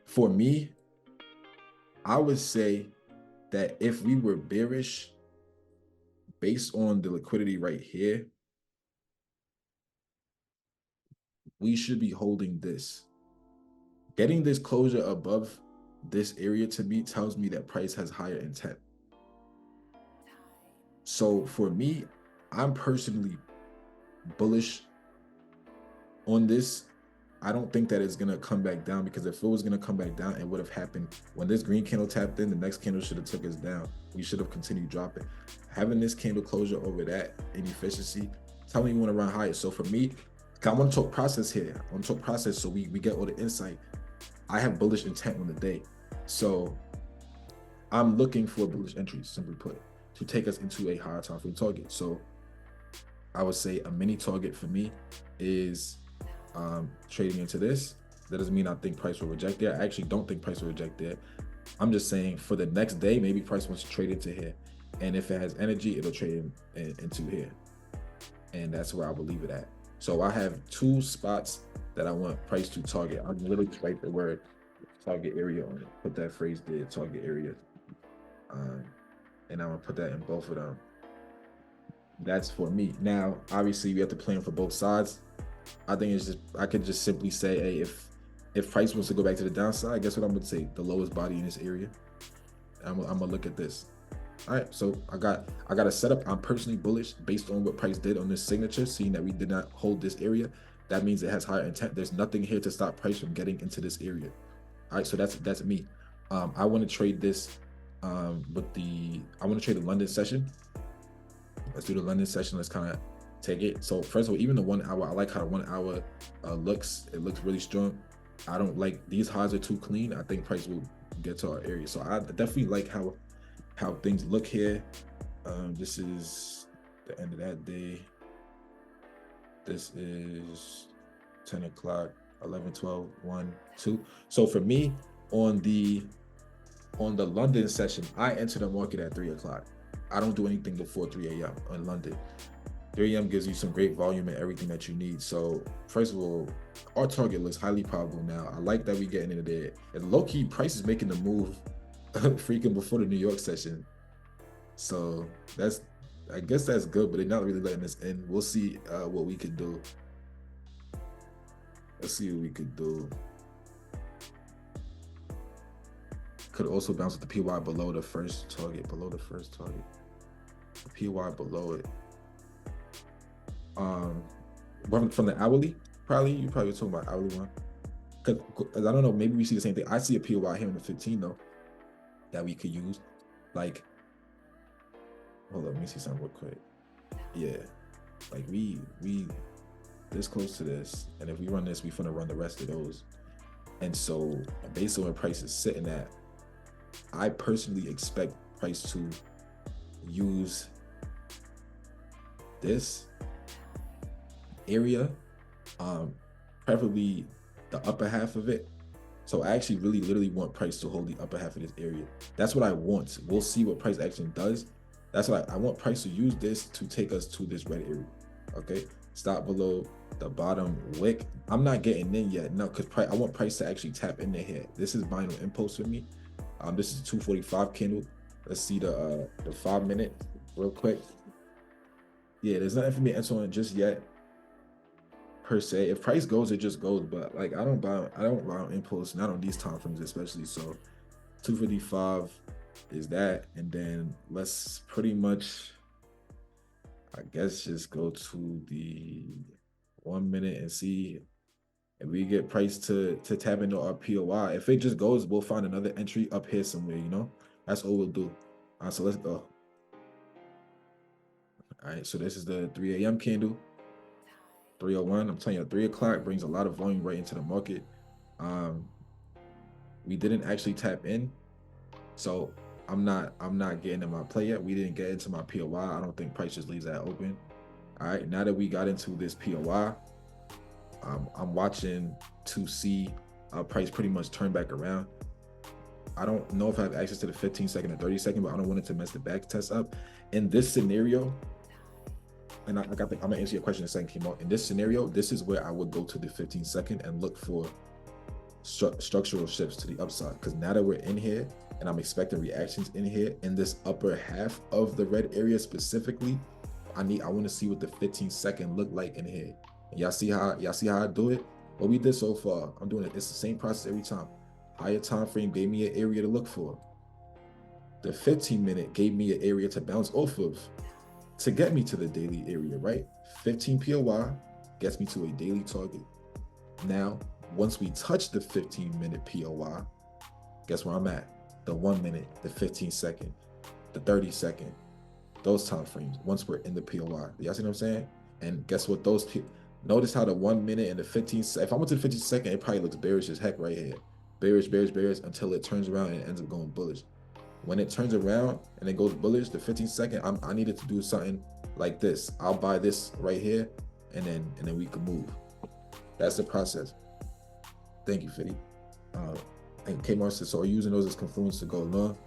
for me, I would say that if we were bearish based on the liquidity right here, we should be holding this. Getting this closure above this area to me tells me that price has higher intent. So for me, I'm personally bullish on this. I don't think that it's gonna come back down, because if it was gonna come back down, it would have happened when this green candle tapped in. The next candle should have took us down. We should have continued dropping. Having this candle closure over that inefficiency, tell me you want to run higher. So for me, I want to talk process here. I want to talk process so we get all the insight. I have bullish intent on the day, so I'm looking for bullish entries, simply put, to take us into a higher time frame target. So I would say a mini target for me is trading into this. That doesn't mean I think price will reject there. I actually don't think price will reject there. I'm just saying for the next day, maybe price wants to trade into here, and if it has energy, it'll trade into here, and that's where I will leave it at. So I have two spots that I want price to target. I'm literally write the word target area on it, put that phrase there, target area, and I'm gonna put that in both of them. That's for me. Now obviously we have to plan for both sides. I think it's just, I could just simply say, hey, if price wants to go back to the downside, guess what I'm gonna say? The lowest body in this area. I'm gonna look at this. All right, so I got a setup. I'm personally bullish based on what price did on this signature, seeing that we did not hold this area. That means it has higher intent. There's nothing here to stop price from getting into this area. All right, so that's me. I want to trade this I want to trade the London session. Let's do the London session. Let's kind of take it. So first of all, even the 1 hour, I like how the 1 hour looks. It looks really strong. I don't like these highs are too clean. I think price will get to our area. So I definitely like how things look here. This is the end of that day. This is 10 o'clock, 11, 12, 1, 2. So for me, on the London session, I enter the market at 3 o'clock. I don't do anything before 3 a.m. in London. 3 a.m. gives you some great volume and everything that you need. So first of all, our target looks highly probable now. I like that we getting into there. And low-key, price is making the move freaking before the New York session. So I guess that's good, but they're not really letting us in. We'll see what we could do. Let's see what we could do. Could also bounce with the PY below the first target. The PY below it. From the hourly, you probably talking about hourly one. Cause I don't know, maybe we see the same thing. I see a PY here in the 15 though that we could use. Like, hold up, let me see something real quick. Yeah, like we this close to this, and if we run this, we finna run the rest of those. And so based on where price is sitting at, I personally expect price to use this area, preferably the upper half of it. So I actually literally want price to hold the upper half of this area. That's what I want. We'll see what price action does. That's what I want price to use this to take us to this red area. Okay, stop below the bottom wick. I'm not getting in yet, no, because I want price to actually tap in there here. This is buying impulse for me. This is 245 candle. Let's see the 5 minute real quick. Yeah, there's nothing for me to enter on just yet per se. If price goes, it just goes. But like I don't buy on impulse, not on these time frames especially. So 255 is that, and then let's pretty much, I guess, just go to the 1 minute and see if we get price to tap into our POI. If it just goes, we'll find another entry up here somewhere, you know? That's all we'll do. All right, so let's go. All right, so this is the 3 a.m. candle. 301. I'm telling you, 3 o'clock brings a lot of volume right into the market. We didn't actually tap in, so I'm not getting in my play yet. We didn't get into my POI. I don't think price just leaves that open. All right, now that we got into this POI, I'm watching to see price pretty much turn back around. I don't know if I have access to the 15-second or 30-second, but I don't want it to mess the back test up. In this scenario, and I'm gonna answer your question in a second, Kimo. In this scenario, this is where I would go to the 15-second and look for structural shifts to the upside. Because now that we're in here, and I'm expecting reactions in here, in this upper half of the red area specifically, I want to see what the 15-second look like in here. And y'all see how I do it? What we did so far, I'm doing it. It's the same process every time. Higher time frame gave me an area to look for. The 15-minute gave me an area to bounce off of to get me to the daily area, right? 15 POI gets me to a daily target. Now, once we touch the 15-minute POI, guess where I'm at? The 1 minute, the 15-second, the 30-second, those time frames, once we're in the POI. Y'all see what I'm saying? And guess what notice how the 1 minute and the 15, if I went to the 15-second, it probably looks bearish as heck right here. Bearish until it turns around and it ends up going bullish. When it turns around and it goes bullish, the 15-second, I needed to do something like this. I'll buy this right here, and then we can move. That's the process. Thank you, Fitty. And Kmart says, so are you using those as confluence to go long?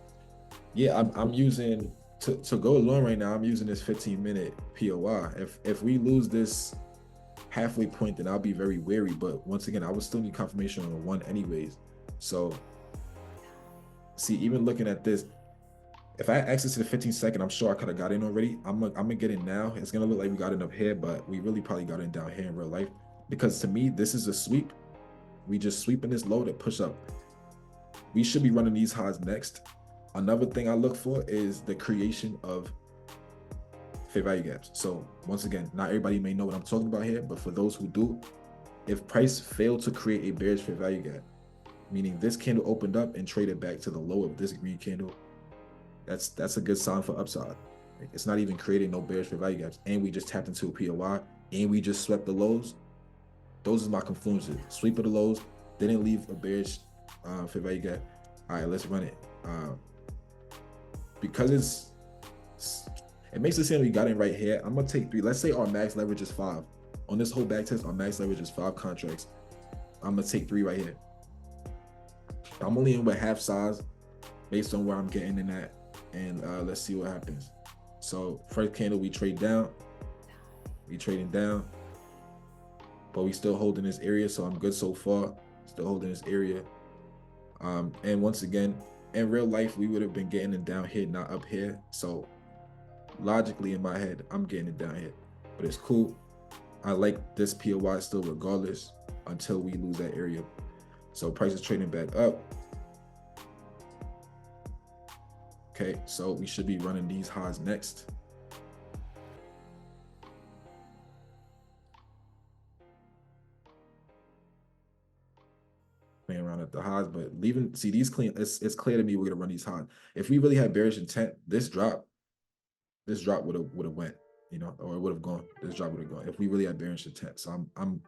Yeah, I'm using to go long right now. I'm using this 15-minute POI. If we lose this halfway point, then I'll be very wary. But once again, I would still need confirmation on the one anyways. So see, even looking at this, if I had access to the 15-second, I'm sure I could have got in already. I'm gonna get in now. It's gonna look like we got in up here, but we really probably got in down here in real life. Because to me, this is a sweep. We just sweeping this low to push up. We should be running these highs next. Another thing I look for is the creation of fair value gaps. So once again, not everybody may know what I'm talking about here, but for those who do, if price failed to create a bearish fair value gap, meaning this candle opened up and traded back to the low of this green candle, that's a good sign for upside. It's not even creating no bearish fair value gaps, and we just tapped into a POI, and we just swept the lows. Those are my confluences. Sweep of the lows, didn't leave a bearish fair value gap. All right, let's run it. Because it makes it seem we got in right here. I'm gonna take 3. Let's say our max leverage is 5. On this whole back test, our max leverage is 5 contracts. I'm gonna take 3 right here. I'm only in with half size based on where I'm getting in at, and let's see what happens. So first candle we trade down. We trading down, but we still holding this area, so I'm good so far. Still holding this area. And once again, in real life, we would have been getting it down here, not up here. So logically in my head, I'm getting it down here, but it's cool. I like this POI still regardless until we lose that area. So price is trading back up. Okay, so we should be running these highs next. Playing around at the highs, but leaving, see these clean, it's clear to me we're gonna run these highs. If we really had bearish intent, this drop would have went, you know, or it would have gone. This drop would have gone if we really had bearish intent. So I don't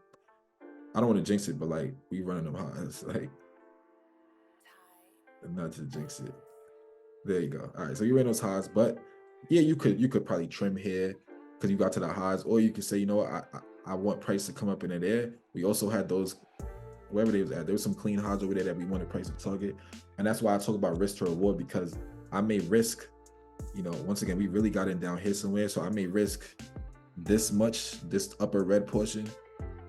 want to jinx it, but like we running them highs, like not to jinx it. There you go. All right, so you ran those highs, but yeah, you could probably trim here because you got to the highs, or you could say, you know what, I want price to come up in there. We also had those wherever they was at. There was some clean highs over there that we wanted price to target, and that's why I talk about risk to reward, because I may risk, you know, once again, we really got in down here somewhere, so I may risk this much, this upper red portion,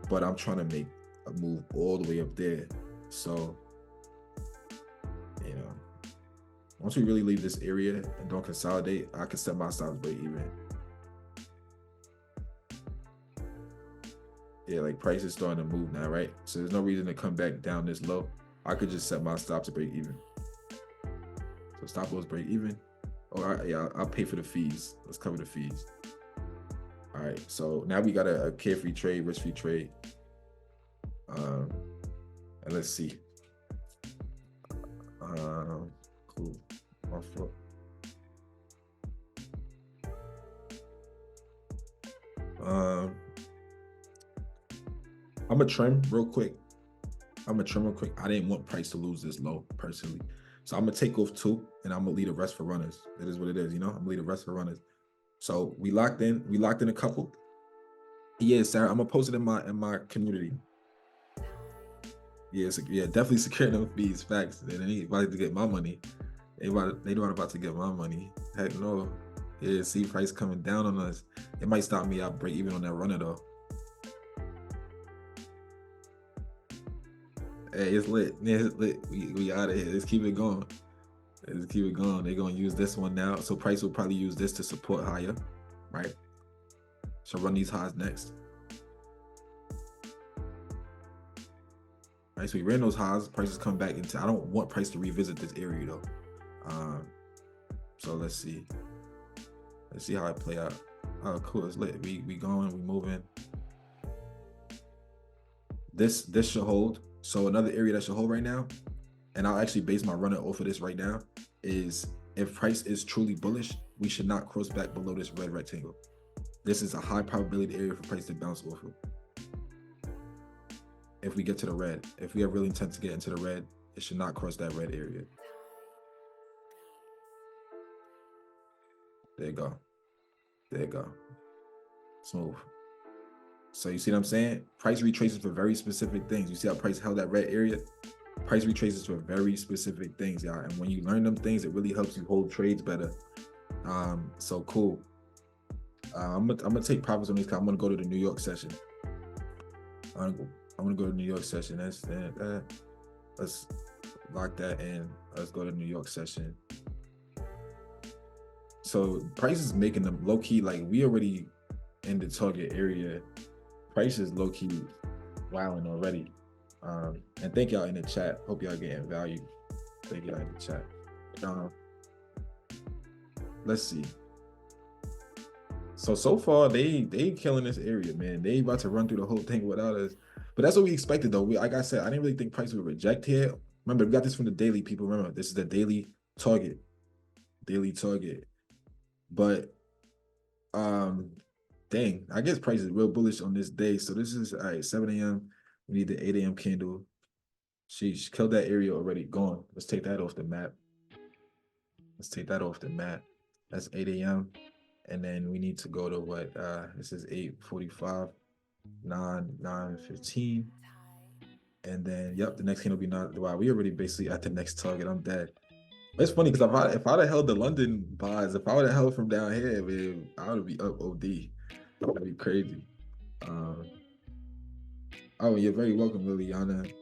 but I'm trying to make a move all the way up there. So, you know, once we really leave this area and don't consolidate, I can set my stops break even. Yeah, like price is starting to move now, right? So there's no reason to come back down this low. I could just set my stop to break even. So stop loss break even. Oh, yeah, I'll pay for the fees. Let's cover the fees. All right, so now we got a carefree trade, risk-free trade. And let's see. Cool. Off foot. I'm gonna trim real quick. I didn't want price to lose this low personally. So I'm gonna take off 2 and I'm gonna leave the rest for runners. It is what it is, you know? I'm gonna leave the rest for runners. So we locked in a couple. Yeah, Sarah, I'm gonna post it in my community. Yeah, yeah, definitely secure them fees, facts. And anybody to get my money. They not about to get my money. Heck no. Yeah, see price coming down on us. It might stop me out break even on that runner though. Hey, it's lit. Yeah, it's lit. We out of here. Let's keep it going. Let's keep it going. They're gonna use this one now. So price will probably use this to support higher, right? So run these highs next. Right, so we ran those highs. Prices come back into. I don't want price to revisit this area though. So let's see. Let's see how it play out. Oh, cool. It's lit. We going. We moving. This should hold. So another area that should hold right now, and I'll actually base my runner off of this right now, is if price is truly bullish, we should not cross back below this red rectangle. This is a high probability area for price to bounce off of. If we get to the red, if we have really intent to get into the red, it should not cross that red area. There you go. There you go. Smooth. So you see what I'm saying? Price retraces for very specific things. You see how price held that red area? Price retraces for very specific things, y'all. And when you learn them things, it really helps you hold trades better. So cool. I'm gonna take profits on these. I'm gonna go to the New York session. I'm gonna go to the New York session. Let's lock that in. Let's go to the New York session. So price is making them low key, like we already in the target area. Price is low key wilding already. And thank y'all in the chat. Hope y'all getting value. Thank y'all in the chat. Let's see. So far they killing this area, man. They about to run through the whole thing without us. But that's what we expected though. Like I said, I didn't really think price would reject here. Remember, we got this from the daily, people. Remember, this is the daily target. Daily target. But dang, I guess price is real bullish on this day. So this is all right, 7 a.m. We need the 8 a.m. candle. She killed that area already. Gone. Let's take that off the map. Let's take that off the map. That's 8 a.m. And then we need to go to what? This is 8:45, 9:15. And then, yep, the next candle will be not. Wow, we already basically at the next target. I'm dead. It's funny because if I'd have held the London buys, if I would have held from down here, man, I would be up OD. That'd be crazy. Um, oh, you're very welcome, Liliana,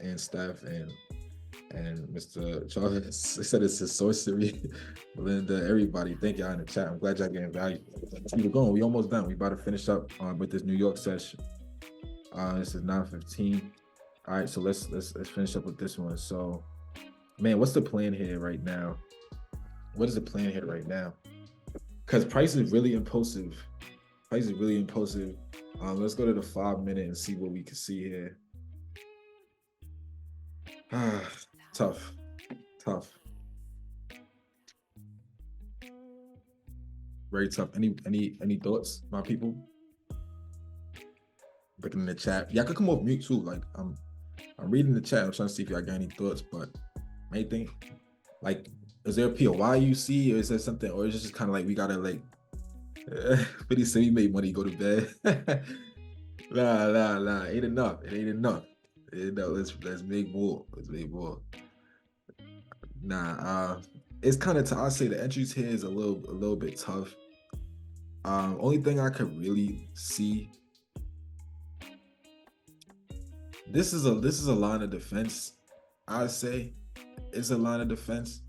and Steph, and Mr. Charles. They said it's a sorcery. Belinda, everybody, thank y'all in the chat. I'm glad y'all getting value. Let's keep it going. We almost done. We about to finish up with this New York session. This is 9:15. All right, so let's finish up with this one. So, man, what's the plan here right now? What is the plan here right now? Because price is really impulsive. Price is really impulsive. Let's go to the 5 minute and see what we can see here. Tough. Very tough. Any thoughts, my people? Looking in the chat. Y'all could come off mute too. Like I'm reading the chat. I'm trying to see if y'all got any thoughts, but main thing, like, is there a POI you see, or is there something, or is it just kind of like we gotta like 50 Cent, we made money, go to bed? Nah. Ain't enough. It ain't enough. Let's make more. Let's make more. Nah, it's kind of tough. I say the entries here is a little bit tough. Only thing I could really see. This is a line of defense. I'd say it's a line of defense.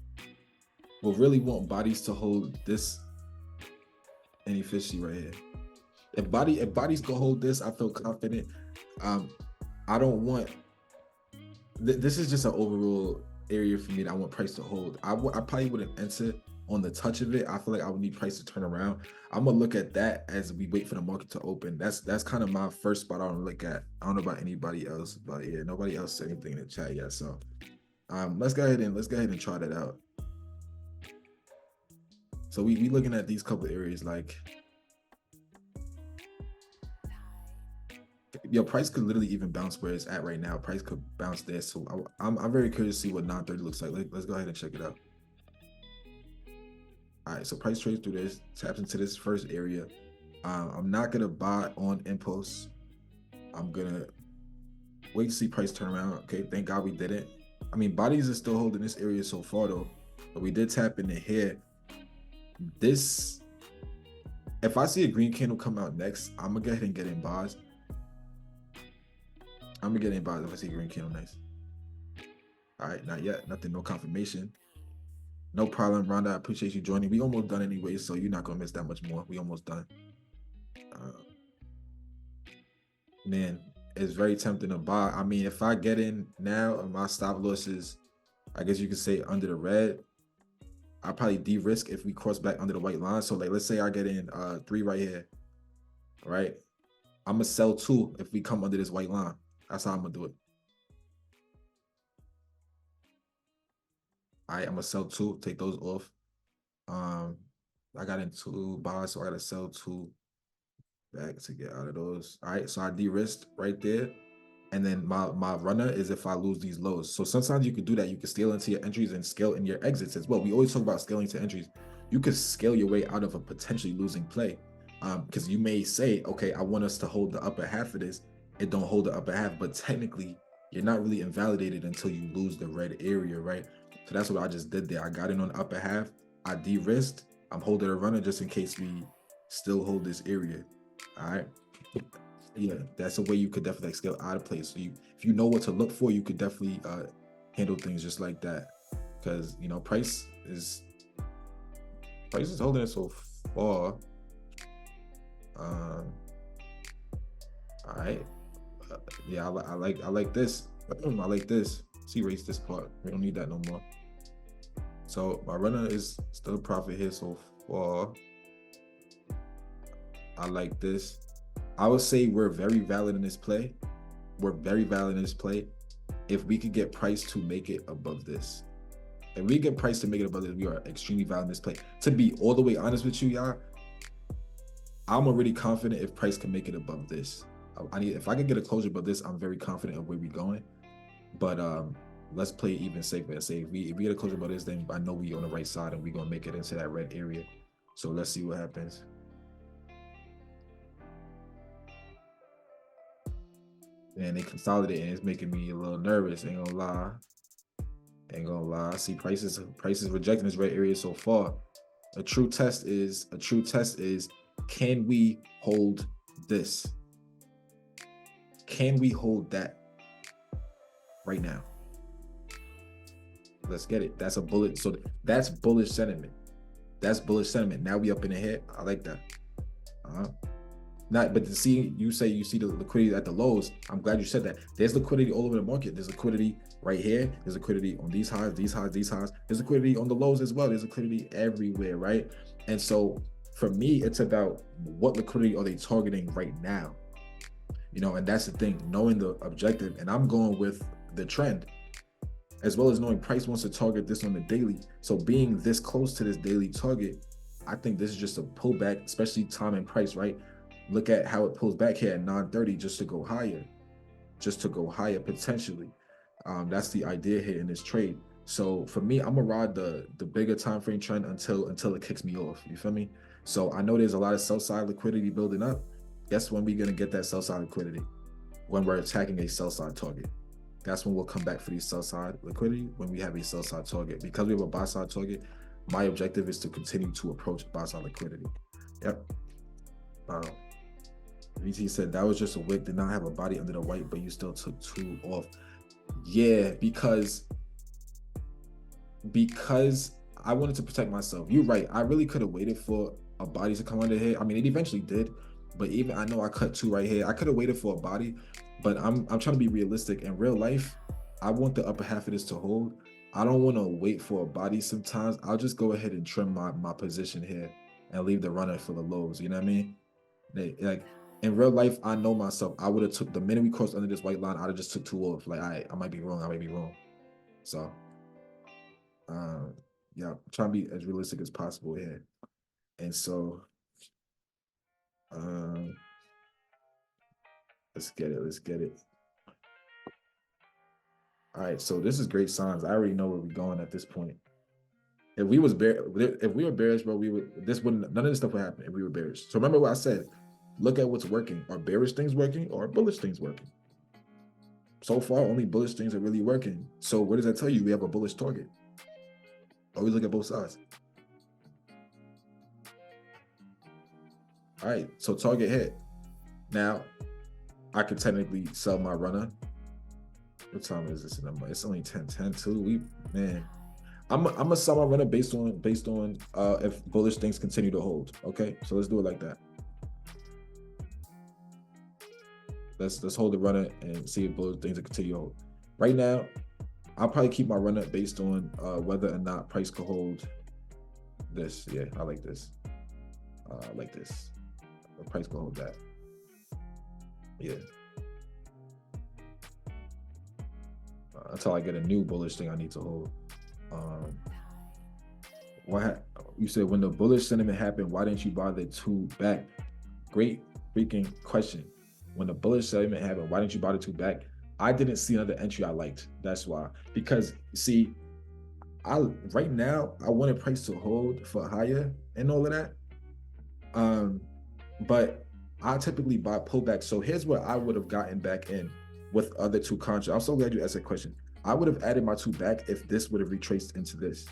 We'll really want bodies to hold this inefficiency right here. If bodies go hold this, I feel confident. I don't want. This is just an overall area for me that I want price to hold. I probably wouldn't enter on the touch of it. I feel like I would need price to turn around. I'm gonna look at that as we wait for the market to open. That's kind of my first spot I want to look at. I don't know about anybody else, but yeah, nobody else said anything in the chat yet. So let's go ahead and try that out. So we looking at these couple areas, like your price could literally even bounce where it's at right now. Price could bounce there. So I'm very curious to see what 930 looks like. Let's go ahead and check it out. All right, so price trades through this, taps into this first area. I'm not gonna buy on impulse. I'm gonna wait to see price turn around. Okay, thank God we didn't. I mean, bodies are still holding this area so far though, but we did tap into here. This, if I see a green candle come out next, I'm gonna go ahead and get in buys. I'm gonna get in buys if I see a green candle next. All right, not yet, nothing, no confirmation. No problem, Rhonda. I appreciate you joining. We almost done anyway, so you're not gonna miss that much more. We almost done. Man, it's very tempting to buy. I mean, if I get in now and my stop loss is, I guess you could say, under the red, I'll probably de-risk if we cross back under the white line. So like, let's say I get in 3 right here, right? I'm gonna sell 2 if we come under this white line. That's how I'm gonna do it. All right, I'm gonna sell 2, take those off. I got in 2 buys, so I gotta sell 2 back to get out of those. All right, so I de-risked right there. And then my runner is if I lose these lows. So sometimes you could do that. You could scale into your entries and scale in your exits as well. We always talk about scaling to entries. You could scale your way out of a potentially losing play. Because you may say, okay, I want us to hold the upper half of this. It don't hold the upper half, but technically you're not really invalidated until you lose the red area, right? So that's what I just did there. I got in on the upper half. I de-risked. I'm holding a runner just in case we still hold this area. All right. Yeah, that's a way you could definitely like scale out of place. So if you know what to look for, you could definitely handle things just like that. Because you know, price is holding it so far. All right. Yeah, I like this. I like this. Let's erase this part. We don't need that no more. So my runner is still profit here so far. I like this. I would say we're very valid in this play. We're very valid in this play. If we could get price to make it above this. If we get price to make it above this, we are extremely valid in this play. To be all the way honest with you, y'all, I'm already confident if price can make it above this. If I can get a closure above this, I'm very confident of where we're going. But let's play even safer and say if we get a closure above this, then I know we on the right side and we're gonna make it into that red area. So let's see what happens. And they consolidate and it's making me a little nervous. Ain't gonna lie. I see prices rejecting this red area so far. A true test is Can we hold this? Can we hold that right now? Let's get it. That's a bullet. So that's bullish sentiment. That's bullish sentiment. Now we up in the head. I like that. Not, but to see you say you see the liquidity at the lows. I'm glad you said that. There's liquidity all over the market. There's liquidity right here. There's liquidity on these highs, these highs, these highs. There's liquidity on the lows as well. There's liquidity everywhere, right? And so for me, it's about what liquidity are they targeting right now? You know, and that's the thing, knowing the objective. And I'm going with the trend, as well as knowing price wants to target this on the daily. So being this close to this daily target, I think this is just a pullback, especially time and price, right? Look at how it pulls back here at 930 just to go higher, potentially. That's the idea here in this trade. So for me, I'm gonna ride the bigger time frame trend until it kicks me off. You feel me? So I know there's a lot of sell side liquidity building up. Guess when we're gonna get that sell side liquidity? When we're attacking a sell side target. That's when we'll come back for these sell side liquidity, when we have a sell side target. Because we have a buy side target, my objective is to continue to approach buy side liquidity. Yep. VT said that was just a wick, did not have a body under the white, but you still took 2 off. Yeah, because I wanted to protect myself. You're right. I really could have waited for a body to come under here. I mean, it eventually did, but even I know I cut 2 right here. I could have waited for a body, but I'm trying to be realistic. In real life, I want the upper half of this to hold. I don't want to wait for a body sometimes. I'll just go ahead and trim my position here and leave the runner for the lows. You know what I mean? Like, in real life, I know myself. I would have took, the minute we crossed under this white line, I'd have just took 2 off. Like, I might be wrong. So, yeah, I'm trying to be as realistic as possible here. And so, let's get it. All right, so this is great signs. I already know where we're going at this point. If we were bearish, bro, none of this stuff would happen if we were bearish. So remember what I said. Look at what's working. Are bearish things working or are bullish things working? So far, only bullish things are really working. So what does that tell you? We have a bullish target. Always look at both sides. All right, so target hit. Now, I could technically sell my runner. What time is this? It's only 10:10 too. I'm gonna sell my runner based on if bullish things continue to hold. Okay, so let's do it like that. Let's hold the runner and see if bullish things continue to hold. Right now, I'll probably keep my runner based on whether or not price could hold this. Yeah, I like this. The price could hold that. Yeah. Until I get a new bullish thing I need to hold. You said when the bullish sentiment happened, why didn't you buy the 2 back? Great freaking question. When the bullish sentiment happened, why didn't you buy the 2 back? I didn't see another entry I liked. That's why. Because see, right now I wanted price to hold for higher and all of that. But I typically buy pullback. So here's where I would have gotten back in with other 2 contracts. I'm so glad you asked that question. I would have added my 2 back if this would have retraced into this.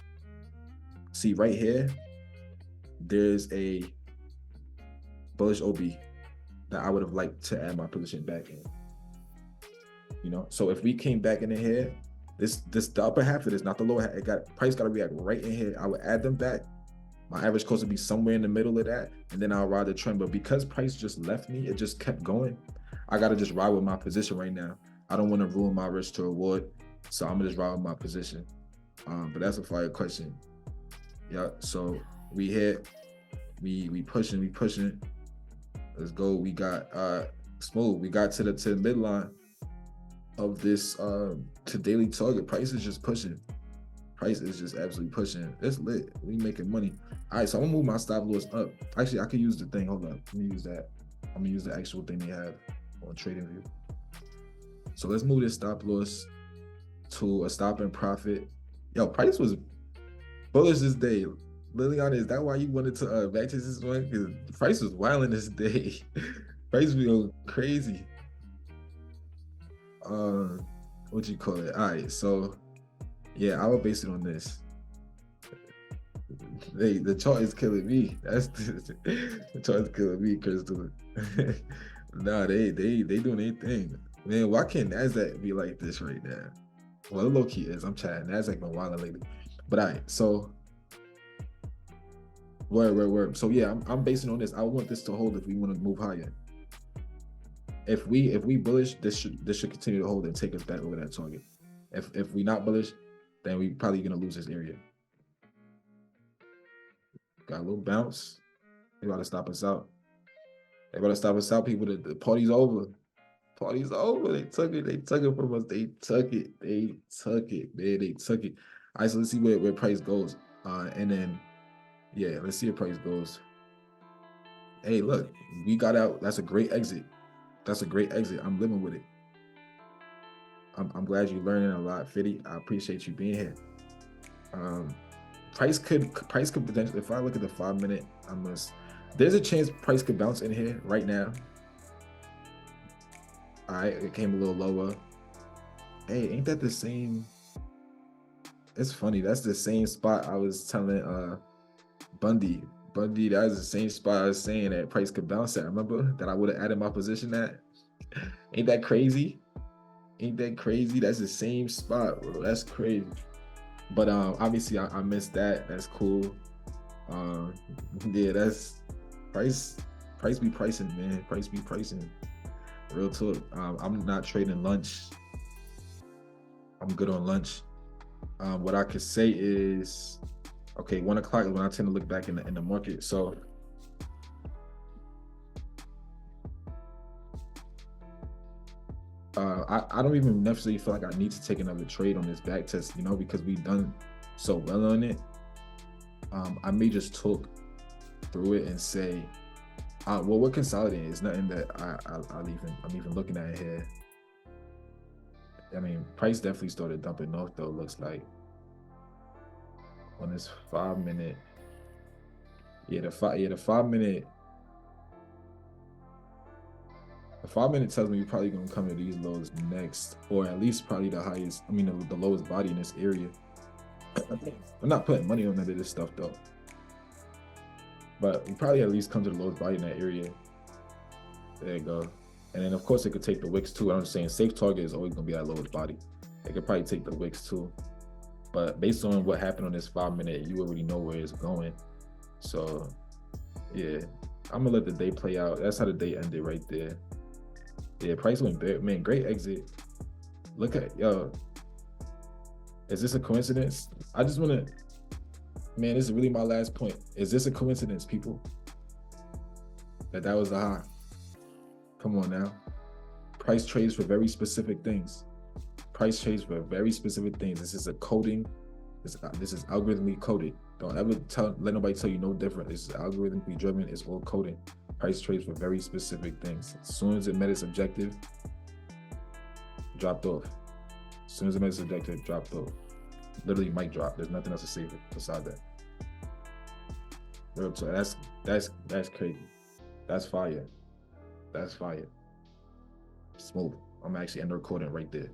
See right here, there's a bullish OB that I would have liked to add my position back in. You know, so if we came back in here, this the upper half of this, not the lower half, price got to react right in here. I would add them back. My average cost would be somewhere in the middle of that, and then I'll ride the trend. But because price just left me, it just kept going. I got to just ride with my position right now. I don't want to ruin my risk to reward, so I'm gonna just ride with my position. But that's a fire question. Yeah, so we hit, we pushing. Let's go. We got smooth. We got to the midline of this to daily target. Price is just pushing. Price is just absolutely pushing. It's lit. We making money. All right, so I'm gonna move my stop loss up. Actually, I could use the thing. Hold up. Let me use that. I'm gonna use the actual thing they have on TradingView. So let's move this stop loss to a stop and profit. Yo, price was bullish this day. Liliana, is that why you wanted to backtest this one? Because price was wilding this day. Price was going crazy. What you call it? All right, so yeah, I will base it on this. The chart is killing me. That's the chart is killing me, Crystal. Nah, they doing their thing. Man, why can't Nasdaq be like this right now? Well, it low key is. I'm chatting. Nasdaq been wilding lately. But all right, so word. So yeah, I'm basing on this. I want this to hold if we want to move higher. If we bullish, this should continue to hold and take us back over that target. If we not bullish, then we probably gonna lose this area. Got a little bounce. They about to stop us out. They about to stop us out, people. The party's over. Party's over. They took it. They took it from us. They took it. They took it, man. They took it. All right, so let's see where price goes. And then, yeah, let's see where price goes. Hey, look, we got out. That's a great exit. That's a great exit. I'm living with it. I'm glad you're learning a lot, Fitty. I appreciate you being here. Price could potentially, if I look at the 5 minute, there's a chance price could bounce in here right now. All right, it came a little lower. Hey, ain't that the same? It's funny. That's the same spot I was telling Bundy, that was the same spot I was saying that price could bounce at. Remember that I would have added my position at? Ain't that crazy? Ain't that crazy? That's the same spot, bro. That's crazy. But obviously I missed that. That's cool. Yeah, that's price be pricing, man. Price be pricing. Real talk. I'm not trading lunch. I'm good on lunch. What I could say is, okay, 1 o'clock is when I tend to look back in the market. So I don't even necessarily feel like I need to take another trade on this back test, because we've done so well on it. I may just talk through it and say, well, we're consolidating. It's nothing that I'm even looking at here. I mean, price definitely started dumping off though. Looks like on this 5 minute. Yeah, the 5 minute. The 5 minute tells me we're probably gonna come to these lows next, or at least probably the highest. I mean, the lowest body in this area. I'm not putting money on none of this stuff though, but we probably at least come to the lowest body in that area. There you go. And then of course it could take the wicks too. I'm just saying safe target is always gonna be that lowest body. It could probably take the wicks too. But based on what happened on this 5 minute, you already know where it's going. So yeah, I'm gonna let the day play out. That's how the day ended right there. Yeah, price went bare. Man, great exit. Look at, yo. Is this a coincidence? I just wanna, man, this is really my last point. Is this a coincidence, people? That was the high. Come on now. Price trades for very specific things. Price trades for very specific things. This is a coding. This is algorithmically coded. Don't ever let nobody tell you no different. This is algorithmically driven. It's all coding. Price trades for very specific things. As soon as it met its objective, dropped off. As soon as it met its objective, dropped off. Literally mic drop. There's nothing else to say beside that. So that's crazy. That's fire. That's fire. Smooth. I'm actually end the recording right there.